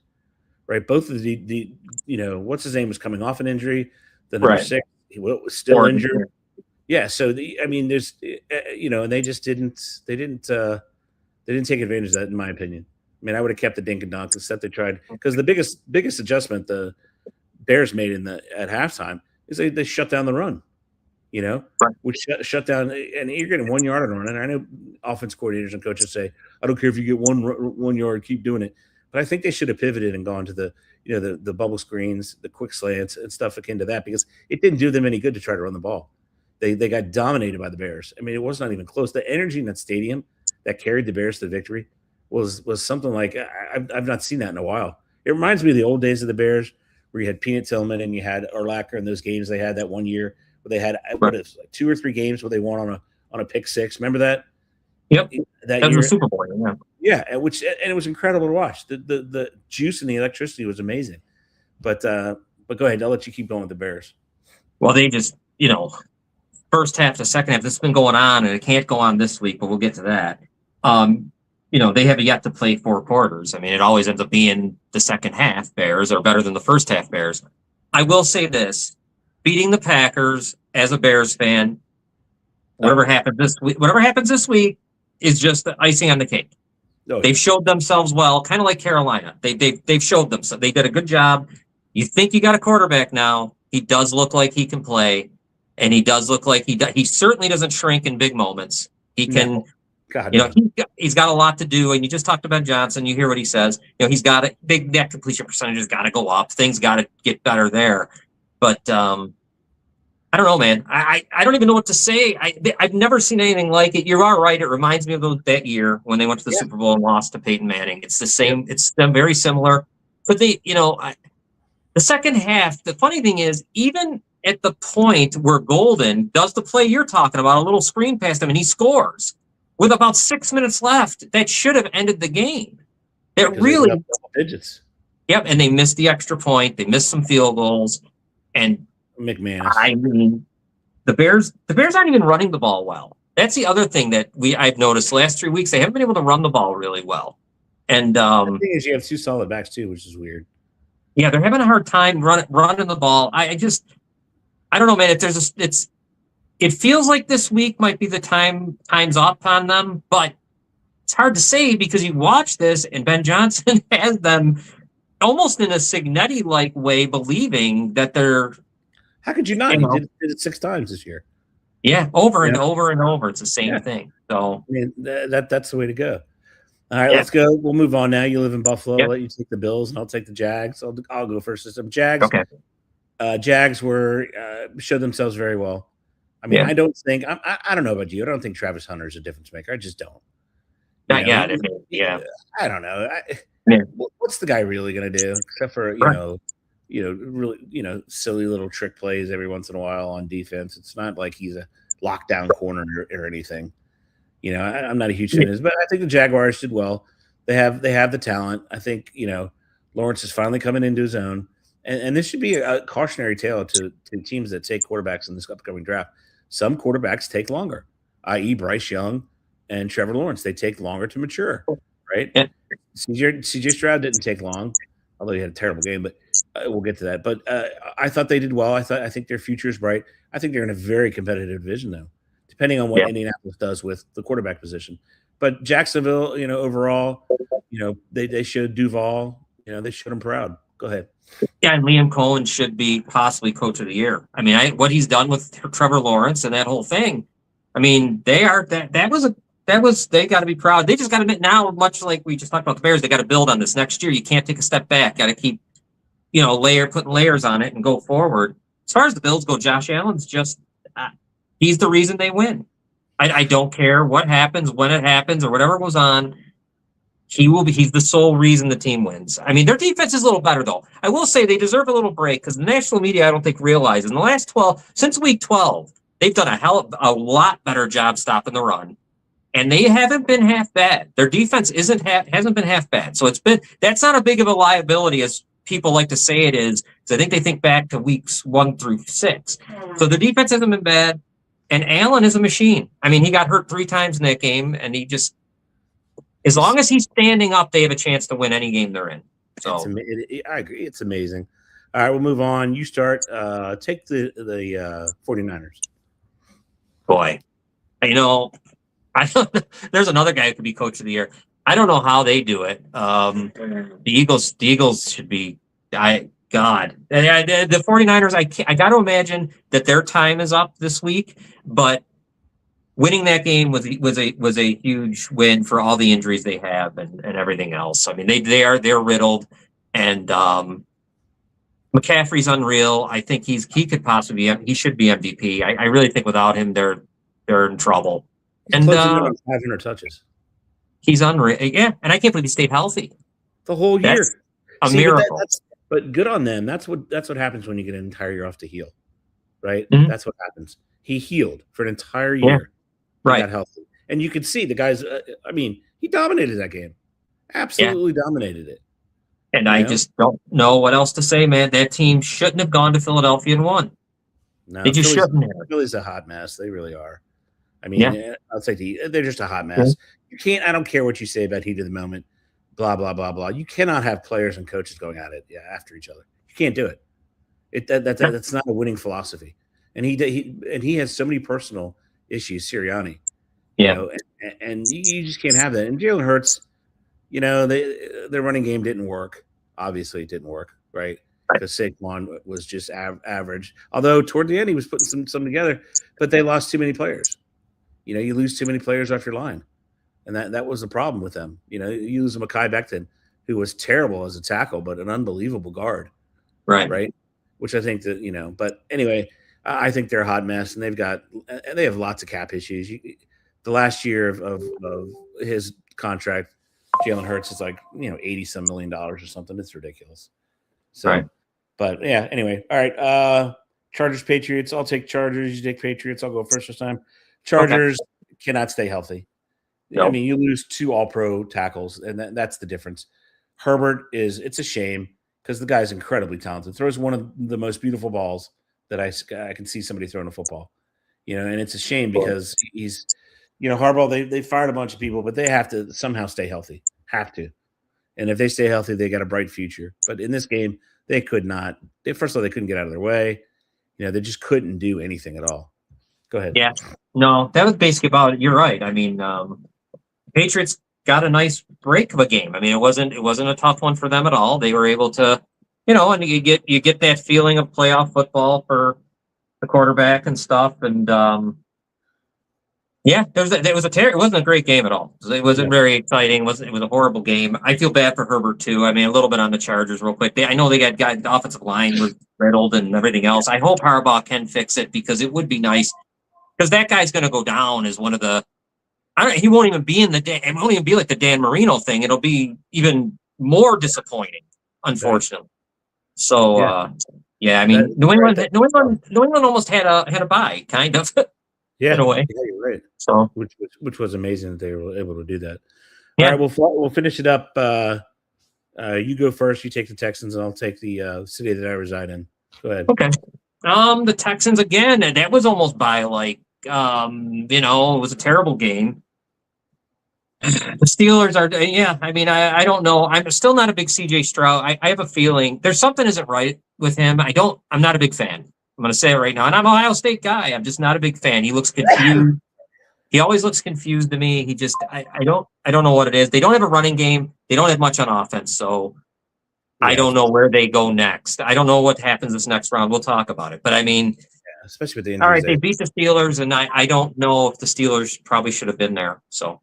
right? Both of the what's his name was coming off an injury. The number 6, he was still injured. Yeah. So there's, and they just didn't take advantage of that, in my opinion. I mean, I would have kept the dink and dunk instead. They tried, because the biggest adjustment the Bears made at halftime is they shut down the run. Which shut down, and you're getting 1 yard on a run. And I know offense coordinators and coaches say, I don't care if you get 1 yard, keep doing it. But I think they should have pivoted and gone to the bubble screens, the quick slants, and stuff akin to that, because it didn't do them any good to try to run the ball. They got dominated by the Bears. I mean, it was not even close. The energy in that stadium that carried the Bears to victory was something like I've not seen that in a while. It reminds me of the old days of the Bears, where you had Peanut Tillman and you had Urlacher in those games they had that 1 year where they had like 2 or 3 games where they won on a pick six. Remember that? Yep. That was year? a Super Bowl. Yeah. Yeah, and it was incredible to watch. The juice and the electricity was amazing. But go ahead. I'll let you keep going with the Bears. Well, they just, first half to second half, this has been going on, and it can't go on this week, but we'll get to that. They have yet to play 4 quarters. I mean, it always ends up being the second half Bears are better than the first half Bears. I will say this: beating the Packers as a Bears fan, whatever happens this week is just the icing on the cake. Oh, they've showed themselves well, kind of like Carolina. They've showed themselves. They did a good job. You think you got a quarterback now. He does look like he can play, and he does look like he certainly doesn't shrink in big moments. He can. No. God, he's got a lot to do, and you just talked about Johnson. You hear what he says. He's got a big net completion percentage has got to go up. Things got to get better there. But I don't know, man. I don't even know what to say. I've never seen anything like it. You are right. It reminds me of that year when they went to the Super Bowl and lost to Peyton Manning. It's the same. It's very similar. But the second half. The funny thing is, even at the point where Golden does the play you're talking about, a little screen past him, and he scores. With about 6 minutes left, that should have ended the game. It really double digits. Yep, and they missed the extra point. They missed some field goals, and McManus. I mean, the Bears aren't even running the ball well. That's the other thing that I've noticed the last 3 weeks. They haven't been able to run the ball really well. And the thing is, you have 2 solid backs too, which is weird. Yeah, they're having a hard time running the ball. I don't know, man. It feels like this week might be the time's up on them, but it's hard to say because you watch this and Ben Johnson has them almost in a Signetti-like way believing that they're. How could you not? He did it 6 times this year. Yeah, over and over and over. It's the same thing. So I mean, that's the way to go. All right, let's go. We'll move on now. You live in Buffalo. I'll let you take the Bills, and I'll take the Jags. I'll go first. Some Jags. Okay. Jags showed themselves very well. I mean, I don't think I don't know about you. I don't think Travis Hunter is a difference maker. I just don't. Not yet. Yeah. I don't know. What's the guy really going to do except for really silly little trick plays every once in a while on defense? It's not like he's a lockdown corner or anything. I'm not a huge fan of his, but I think the Jaguars did well. They have the talent. I think Lawrence is finally coming into his own, and this should be a cautionary tale to teams that take quarterbacks in this upcoming draft. Some quarterbacks take longer, i.e. Bryce Young and Trevor Lawrence. They take longer to mature, right? Yeah. CJ Stroud didn't take long, although he had a terrible game, but we'll get to that. But I thought they did well. I think their future is bright. I think they're in a very competitive division, though, depending on what Indianapolis does with the quarterback position. But Jacksonville, overall, they showed Duval, they showed him proud. Go ahead. Yeah, and Liam Cohen should be possibly coach of the year. I mean, what he's done with Trevor Lawrence and that whole thing. I mean, they got to be proud. They just got to admit now, much like we just talked about the Bears, they got to build on this next year. You can't take a step back. Got to keep, putting layers on it and go forward. As far as the Bills go, Josh Allen's just he's the reason they win. I don't care what happens, when it happens, or whatever goes on. He's the sole reason the team wins. I mean, their defense is a little better, though. I will say they deserve a little break because the national media, I don't think, realizes in the last since week 12, they've done a lot better job stopping the run. and they haven't been half bad. Their defense hasn't been half bad. So that's not a big of a liability as people like to say it is. Because I think they think back to weeks 1 through 6. So the defense hasn't been bad, and Allen is a machine. I mean, he got hurt 3 times in that game, and he just, as long as he's standing up, they have a chance to win any game they're in. So I agree. It's amazing. All right, we'll move on. You start. Take the 49ers. Boy, there's another guy who could be coach of the year. I don't know how they do it. The Eagles should be. The 49ers. I got to imagine that their time is up this week, but winning that game was a huge win for all the injuries they have and everything else. I mean, they're riddled, and McCaffrey's unreal. I think he should be MVP. I really think without him, they're in trouble. He's closing in on 500 touches. He's unreal. Yeah, and I can't believe he stayed healthy the whole year. That's a miracle. But good on them. That's what happens when you get an entire year off to heal, right? Mm-hmm. That's what happens. He healed for an entire year. Yeah. Right. Got healthy. And you could see the guys, he dominated that game. Absolutely dominated it. And I just don't know what else to say, man. That team shouldn't have gone to Philadelphia and won. No, they just shouldn't have. Philly's a hot mess. They really are. I mean, I'll say they're just a hot mess. You can't, I don't care what you say about heat of the moment, blah, blah, blah, blah. You cannot have players and coaches going at it after each other. You can't do it. That's not a winning philosophy. And he has so many personal issues, Sirianni. And you just can't have that. And Jalen Hurts, their running game didn't work. Obviously, it didn't work, right? Because Saquon was just average. Although toward the end, he was putting some together, but they lost too many players. You lose too many players off your line, and that was the problem with them. You lose a Mekhi Becton, who was terrible as a tackle, but an unbelievable guard, right? Which I think that But anyway, I think they're a hot mess, and they have lots of cap issues. The last year of his contract, Jalen Hurts is like $80-some million or something. It's ridiculous. So, but yeah. Anyway, all right. Chargers, Patriots. I'll take Chargers. You take Patriots. I'll go first this time. Chargers cannot stay healthy. Nope. I mean, you lose 2 All-Pro tackles, and that's the difference. Herbert it's a shame because the guy's incredibly talented. Throws one of the most beautiful balls that I can see somebody throwing a football. And it's a shame because he's. Harbaugh, they fired a bunch of people, but they have to somehow stay healthy. Have to. And if they stay healthy, they got a bright future. But in this game, they could not. First of all, they couldn't get out of their way. They just couldn't do anything at all. Go ahead. Yeah. No, that was basically about it. You're right. I mean, Patriots got a nice break of a game. I mean, it wasn't a tough one for them at all. They were able to, and you get that feeling of playoff football for the quarterback and stuff. And it wasn't a great game at all. It wasn't very exciting. It was a horrible game. I feel bad for Herbert too. I mean, a little bit on the Chargers real quick. I know they got the offensive line was riddled and everything else. I hope Harbaugh can fix it because it would be nice because that guy's going to go down as one of the. He won't even be it won't even be like the Dan Marino thing. It'll be even more disappointing, unfortunately. So, I mean, New England almost had a bye, kind of. Yeah, in a way. Yeah, you're right. So, which was amazing that they were able to do that. Yeah. All right, we'll finish it up. You go first. You take the Texans, and I'll take the city that I reside in. Go ahead. Okay. The Texans again, and that was almost by it was a terrible game. The Steelers are, I mean, I don't know. I'm still not a big CJ Stroud. I have a feeling there's something isn't right with him. I'm not a big fan. I'm going to say it right now. And I'm an Ohio State guy. I'm just not a big fan. He looks confused. He always looks confused to me. He just, I don't know what it is. They don't have a running game. They don't have much on offense. So I don't know where they go next. I don't know what happens this next round. We'll talk about it. But I mean, especially with the injuries. All right, they beat the Steelers, and I don't know if the Steelers probably should have been there. So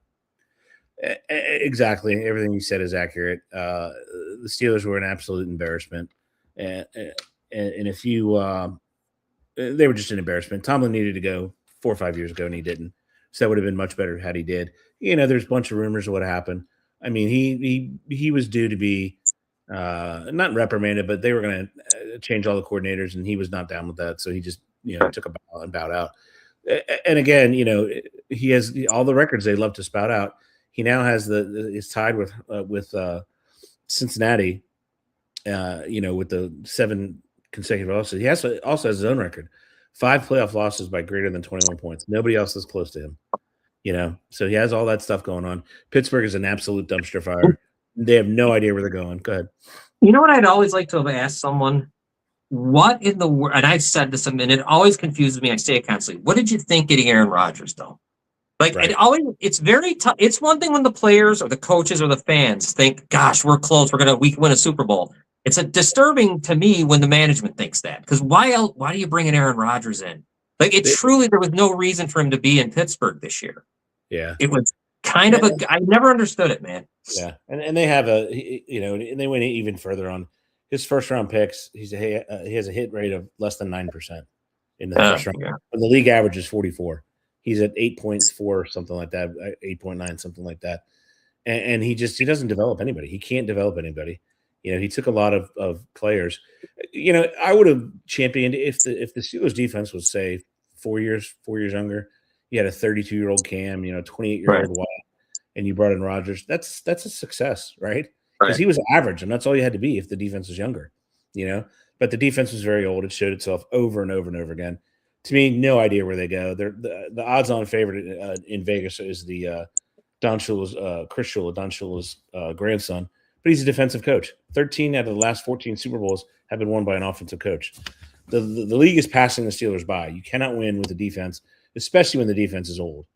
exactly, everything you said is accurate. The Steelers were an absolute embarrassment, and if you, they were just an embarrassment. Tomlin needed to go 4 or 5 years ago, and he didn't. So that would have been much better had he did. There's a bunch of rumors of what happened. I mean, he was due to be not reprimanded, but they were going to change all the coordinators, and he was not down with that. So he just took a bow and bowed out. And again, he has all the records they love to spout out. He now has is tied with Cincinnati, with the 7 consecutive losses. He also has his own record, 5 playoff losses by greater than 21 points. Nobody else is close to him. So he has all that stuff going on. Pittsburgh is an absolute dumpster fire. They have no idea where they're going. Go ahead. You know what I'd always like to have asked someone? What in the world? And I've said this, and it always confuses me. I say it constantly. What did you think getting Aaron Rodgers, though? Like, right. It's very tough. It's one thing when the players or the coaches or the fans think, gosh, we're close. We can win a Super Bowl. It's disturbing to me when the management thinks that. Because why do you bring an Aaron Rodgers in? Like, there was no reason for him to be in Pittsburgh this year. Yeah. It was kind of I never understood it, man. Yeah. And they have and they went even further on his first round picks. He has a hit rate of less than 9% in the first round. Yeah. And the league average is 44. He's at 8.4, something like that, 8.9, something like that. And he doesn't develop anybody. He can't develop anybody. He took a lot of players. I would have championed if the Steelers defense was, say, 4 years younger. You had a 32-year-old Cam, 28-year-old Watt, and you brought in Rodgers. That's a success, right? Because he was average, and that's all you had to be if the defense was younger, But the defense was very old. It showed itself over and over and over again. To me, no idea where they go. The odds-on favorite in Vegas is the Chris Shula, Don Shula's grandson. But he's a defensive coach. 13 out of the last 14 Super Bowls have been won by an offensive coach. The league is passing the Steelers by. You cannot win with the defense, especially when the defense is old.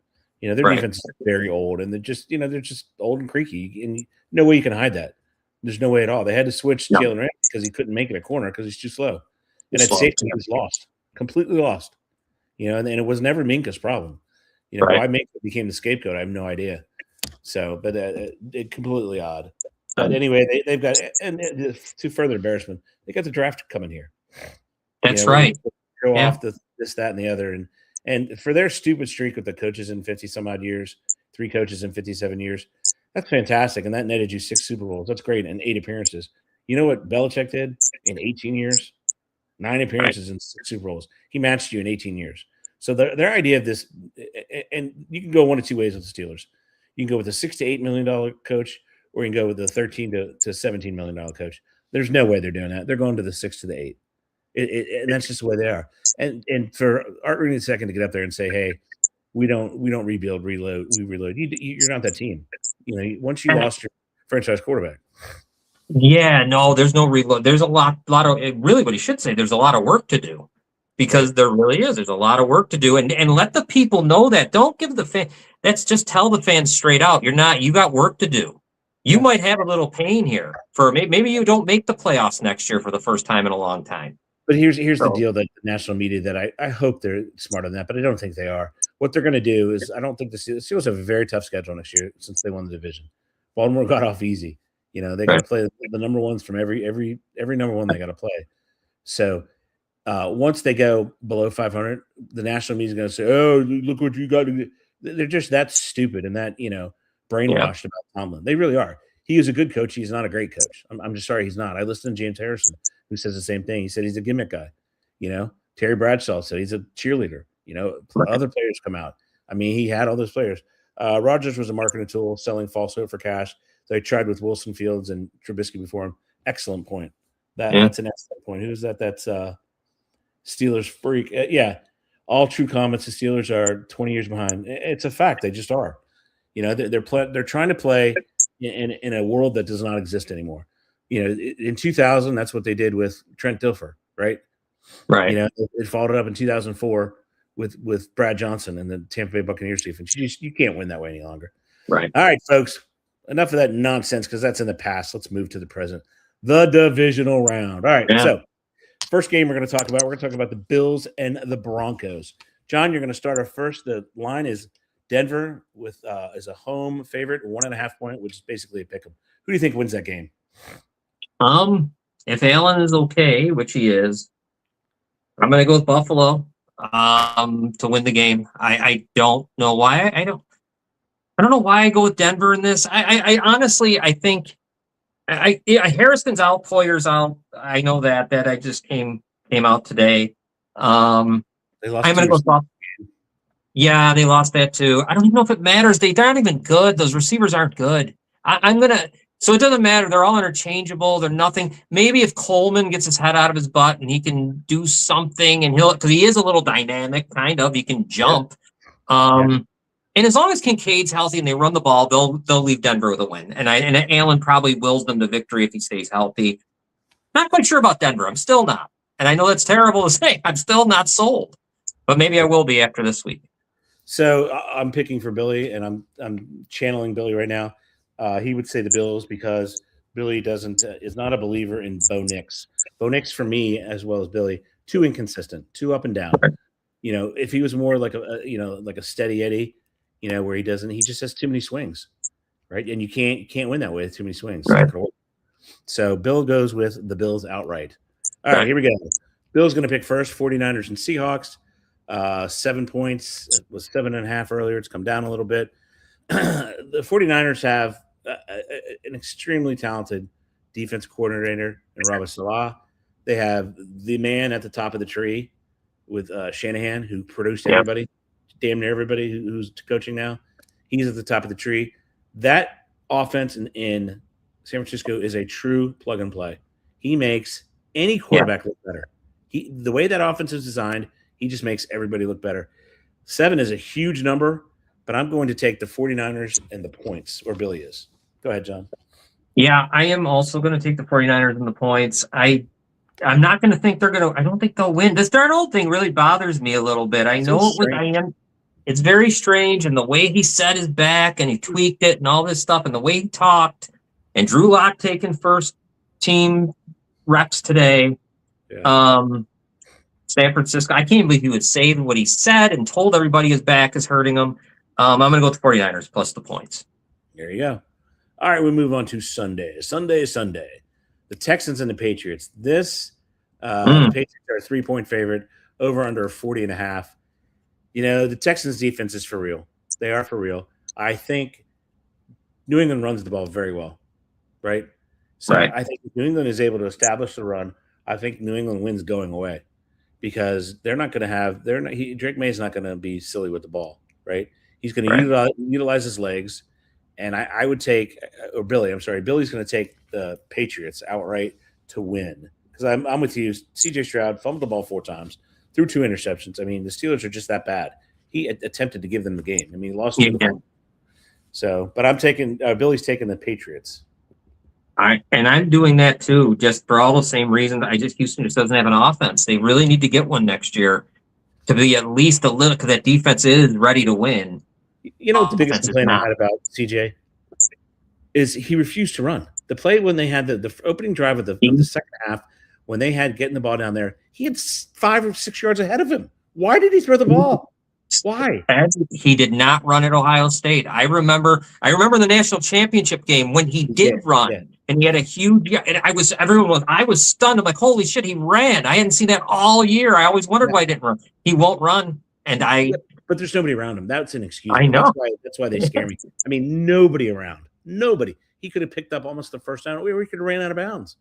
Their defense is very old, and they're just old and creaky. And no way you can hide that. There's no way at all. They had to switch Jalen Ramsey because he couldn't make it a corner because he's too slow. And at safety, he was lost, completely lost. And it was never Minka's problem. Why Minka became the scapegoat, I have no idea. So, but it completely odd. But anyway, they've got, and to further embarrassment, they got the draft coming here. That's right. Go off this, that, and the other, and for their stupid streak with the coaches in 50 some odd years, 3 coaches in 57 years, that's fantastic, and that netted you 6 Super Bowls. That's great, and 8 appearances. You know what Belichick did in 18 years? 9 appearances and 6 Super Bowls. He matched you in 18 years. So their idea of this, and you can go one of 2 ways with the Steelers. You can go with a $6 to $8 million coach, or you can go with the $13 to $17 million coach. There's no way they're doing that. They're going to the 6 to the 8. And that's just the way they are. And for Art Rooney II to get up there and say, "Hey, we don't rebuild, reload, we reload." You're not that team. Once you lost your franchise quarterback. Yeah, no, there's no reload. There's a lot of really what he should say. There's a lot of work to do, because there really is. There's a lot of work to do, and let the people know that. Don't give the fan. That's just tell the fans straight out. You got work to do. You might have a little pain here for maybe you don't make the playoffs next year for the first time in a long time. But here's the deal that the national media that I hope they're smart on that, but I don't think they are. What they're going to do is, I don't think the Steelers have a very tough schedule next year since they won the division. Baltimore got off easy. They got to play the number ones from every number one they got to play. So once they go below 500, the national media is going to say, "Oh, look what you got to do." They're just that stupid and that brainwashed about Tomlin. They really are. He is a good coach. He's not a great coach. I'm just sorry he's not. I listened to James Harrison, who says the same thing. He said he's a gimmick guy. Terry Bradshaw said he's a cheerleader. Other players come out. I mean, he had all those players. Rodgers was a marketing tool, selling false hope for cash. They tried with Wilson Fields and Trubisky before him. Excellent point. That's an excellent point. Who's that? That's Steelers freak. Yeah, all true comments. The Steelers are 20 years behind. It's a fact. They just are. They're trying to play in a world that does not exist anymore. In 2000, that's what they did with Trent Dilfer, right? Right. It followed up in 2004 with Brad Johnson and the Tampa Bay Buccaneers defense. You can't win that way any longer. Right. All right, folks. Enough of that nonsense because that's in the past. Let's move to the present. The divisional round. All right. Yeah. So first game we're going to talk about the Bills and the Broncos. John, you're going to start our first. The line is Denver with as a home favorite, 1.5 point, which is basically a pick 'em. Who do you think wins that game? If Allen is okay, which he is, I'm going to go with Buffalo to win the game. I don't know why. I don't know why I go with Denver in this. I honestly, I think Harrison's out, Poyer's out. I know that I just came out today. They lost. I'm going to go Buffalo. Yeah, they lost that too. I don't even know if it matters. They're not even good. Those receivers aren't good. So it doesn't matter. They're all interchangeable. They're nothing. Maybe if Coleman gets his head out of his butt and he can do something and because he is a little dynamic, kind of, he can jump. Yeah. And as long as Kincaid's healthy and they run the ball, they'll leave Denver with a win. And Allen probably wills them to victory if he stays healthy. Not quite sure about Denver. I'm still not. And I know that's terrible to say. I'm still not sold. But maybe I will be after this week. So I'm picking for Billy, and I'm channeling Billy right now. He would say the Bills because Billy is not a believer in Bo Nix. Bo Nix for me, as well as Billy, too inconsistent, too up and down. You know, if he was more like a steady Eddie, where he just has too many swings, right? And you can't win that way with too many swings. Right. So Bill goes with the Bills outright. All right, here we go. Bill's going to pick first, 49ers and Seahawks. 7 points. It was 7.5 earlier. It's come down a little bit. The 49ers have an extremely talented defense coordinator in Robert Salah. They have the man at the top of the tree with Shanahan, who produced everybody, damn near everybody who's coaching now. He's at the top of the tree. That offense in San Francisco is a true plug and play. He makes any quarterback look better. The way that offense is designed, he just makes everybody look better. 7 is a huge number, but I'm going to take the 49ers and the points, or Billy is. Go ahead, John. Yeah, I am also going to take the 49ers and the points. I'm not going to think I don't think they'll win. This Darnold thing really bothers me a little bit. It's very strange, and the way he set his back and he tweaked it and all this stuff, and the way he talked, and Drew Lock taking first team reps today. Yeah. San Francisco, I can't believe he would say what he said and told everybody his back is hurting him. I'm going to go with the 49ers plus the points. There you go. All right, we move on to Sunday. Sunday. The Texans and the Patriots. The Patriots are a 3-point favorite, over under 40.5. The Texans defense is for real. They are for real. I think New England runs the ball very well, right? So I think if New England is able to establish the run, I think New England wins going away. Because they're not going to have Drake May's not going to be silly with the ball, right? He's going to utilize his legs, and I would take Billy's going to take the Patriots outright to win because I'm with you. C.J. Stroud fumbled the ball 4 times, threw 2 interceptions. I mean, the Steelers are just that bad. He attempted to give them the game. I mean, he lost to the ball. So, but I'm taking Billy's taking the Patriots. And I'm doing that too, just for all the same reasons. Houston just doesn't have an offense. They really need to get one next year to be at least a little, because that defense is ready to win. You know what the biggest complaint I had about CJ is he refused to run. The play when they had the opening drive of the second half, when they had getting the ball down there, he had 5 or 6 yards ahead of him. Why did he throw the ball? Why? He did not run at Ohio State. I remember the national championship game when he did run. Yeah. And he had a huge, and I was stunned. I'm like, holy shit, he ran. I hadn't seen that all year. I always wondered why he didn't run. He won't run. But there's nobody around him. That's an excuse. I know. That's why they scare me. I mean, nobody around. Nobody. He could have picked up almost the first down, or he could have ran out of bounds.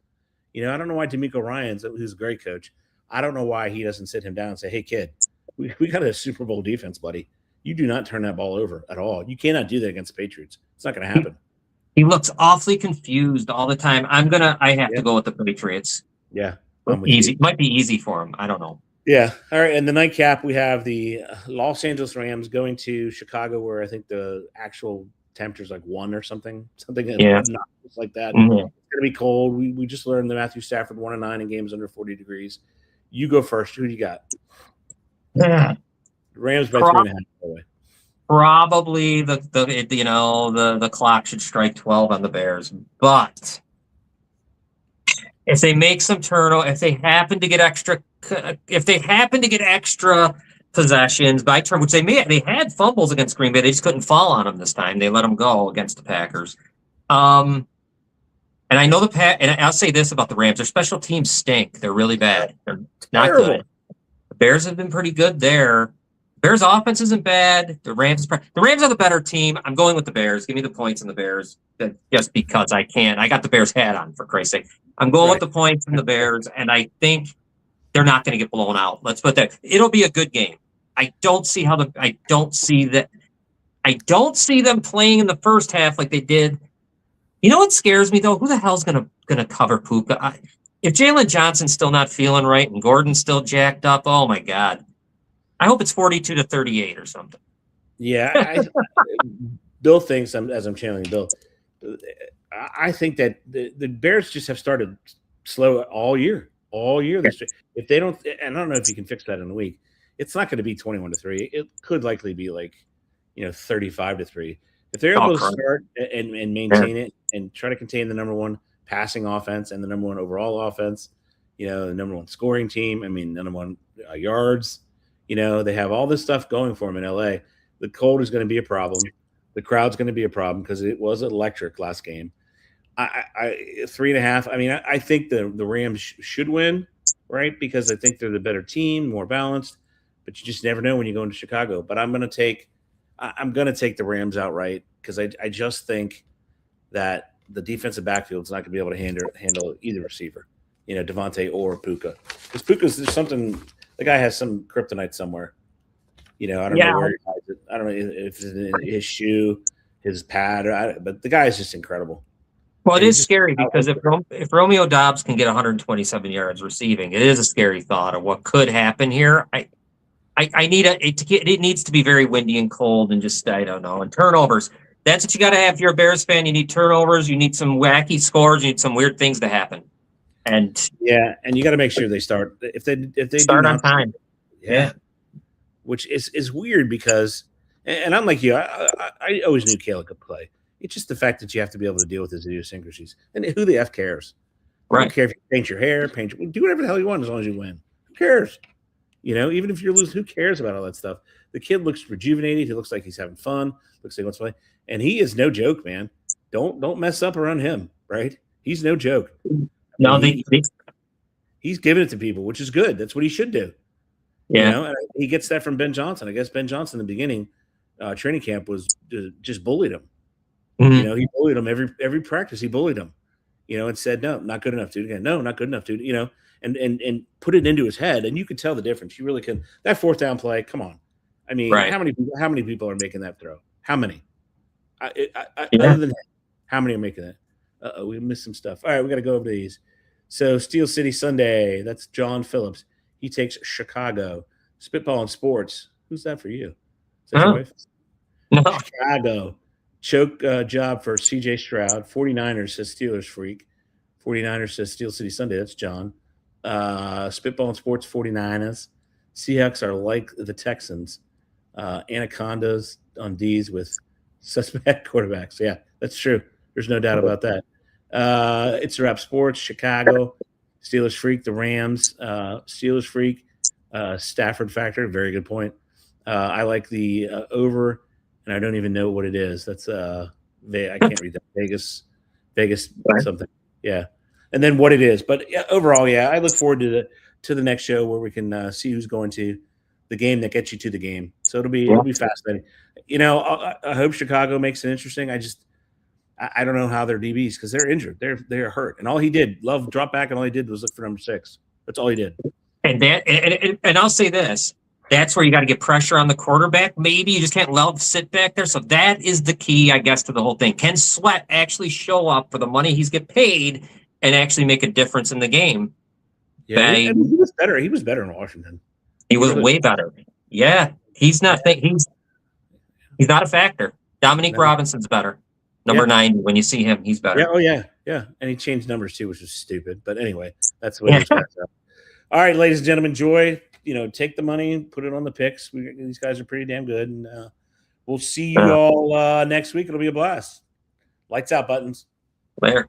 I don't know why D'Amico Ryans, who's a great coach, I don't know why he doesn't sit him down and say, hey, kid, we got a Super Bowl defense, buddy. You do not turn that ball over at all. You cannot do that against the Patriots. It's not going to happen. He looks awfully confused all the time. I have to go with the Patriots. Yeah. Easy. Might be easy for him. I don't know. Yeah. All right. And the nightcap, we have the Los Angeles Rams going to Chicago, where I think the actual temperature is like 1 or something like that. Mm-hmm. It's going to be cold. We just learned that Matthew Stafford 1-9 in games under 40 degrees. You go first. Who do you got? Yeah. Rams by 3.5, by the way. Probably the clock should strike 12 on the Bears, but if they make some turnover, if they happen to get extra possessions by turn, which they had fumbles against Green Bay, they just couldn't fall on them this time. They let them go against the Packers. And I know and I'll say this about the Rams: their special teams stink. They're really bad. They're not good. The Bears have been pretty good there. Bears offense isn't bad. The Rams are the better team. I'm going with the Bears. Give me the points in the Bears just because I can. I got the Bears hat on, for Christ's sake. I'm going with the points in the Bears, and I think they're not going to get blown out. Let's put that. It'll be a good game. I don't see that. I don't see them playing in the first half like they did. You know what scares me though? Who the hell's gonna cover Puka? If Jalen Johnson's still not feeling right and Gordon's still jacked up, oh my God! I hope it's 42-38 or something. Yeah, Bill thinks as I'm channeling Bill. I think that the Bears just have started slow all year. If they don't, and I don't know if you can fix that in a week. It's not going to be 21-3. It could likely be like 35-3. If they're able to start and maintain it and try to contain the number one passing offense and the number one overall offense, the number one scoring team. I mean, number one yards. They have all this stuff going for them in LA. The cold is going to be a problem. The crowd's going to be a problem because it was electric last game. 3.5. I mean, I think the Rams should win, right? Because I think they're the better team, more balanced. But you just never know when you go into Chicago. But I'm going to take the Rams outright because I just think that the defensive backfield is not going to be able to handle either receiver, Devontae or Puka. Because there's something. The guy has some kryptonite somewhere. I don't know where he hides it. I don't know if it's in his shoe, his pad, but the guy is just incredible. Well, it is scary because if Romeo Doubs can get 127 yards receiving, it is a scary thought of what could happen here. It needs to be very windy and cold and just, I don't know, and turnovers. That's what you got to have if you're a Bears fan. You need turnovers. You need some wacky scores. You need some weird things to happen. And you got to make sure they start. If they start on time. Yeah. Which is weird because, and I'm like you, I always knew Caleb could play. It's just the fact that you have to be able to deal with his idiosyncrasies. And who the F cares? I don't care if you paint your hair, do whatever the hell you want as long as you win. Who cares? Even if you're losing, who cares about all that stuff? The kid looks rejuvenated. He looks like he's having fun. Looks like he wants to play. And he is no joke, man. Don't mess up around him, right? He's no joke. No, he's giving it to people, which is good. That's what he should do. Yeah. And he gets that from Ben Johnson. I guess Ben Johnson in the beginning, training camp was just bullied him. Mm-hmm. He bullied him every practice. He bullied him, and said, "No, not good enough, dude." Again, no, not good enough, dude. And put it into his head, and you could tell the difference. You really can. That fourth down play, come on. I mean, how many people are making that throw? How many? Other than how many are making that? We missed some stuff. All right, we got to go over to these. So Steel City Sunday. That's John Phillips. He takes Chicago. Spitball in Sports. Who's that for you? Is that your wife? No. Chicago. Choke job for C.J. Stroud. 49ers says Steelers Freak. 49ers says Steel City Sunday. That's John. Spitball in Sports, 49ers. Seahawks are like the Texans. Anacondas on D's with suspect quarterbacks. Yeah, that's true. There's no doubt about that. It's a wrap. Sports, Chicago. Steelers Freak, the Rams. Steelers Freak, Stafford Factor. Very good point. I like the over, and I don't even know what it is. That's I can't read that. Vegas something. Yeah, and then what it is. But overall, I look forward to the next show where we can see who's going to the game that gets you to the game. So it'll be fascinating. I hope Chicago makes it interesting. I don't know how they're DBs because they're injured. They're hurt, and all he did, Love dropped back, and all he did was look for number 6. That's all he did. And I'll say this: that's where you got to get pressure on the quarterback. Maybe you just can't let Love sit back there. So that is the key, I guess, to the whole thing. Can Sweat actually show up for the money he's get paid and actually make a difference in the game? Yeah, he was better. He was better in Washington. He was way better. Yeah, he's not. He's not a factor. Dominique Robinson's better. Number 9, when you see him, he's better. Yeah. And he changed numbers too, which was stupid. But anyway, that's the way it was. All right, ladies and gentlemen, enjoy. Take the money, put it on the picks. These guys are pretty damn good, and we'll see you all next week. It'll be a blast. Lights out, Buttons. Later.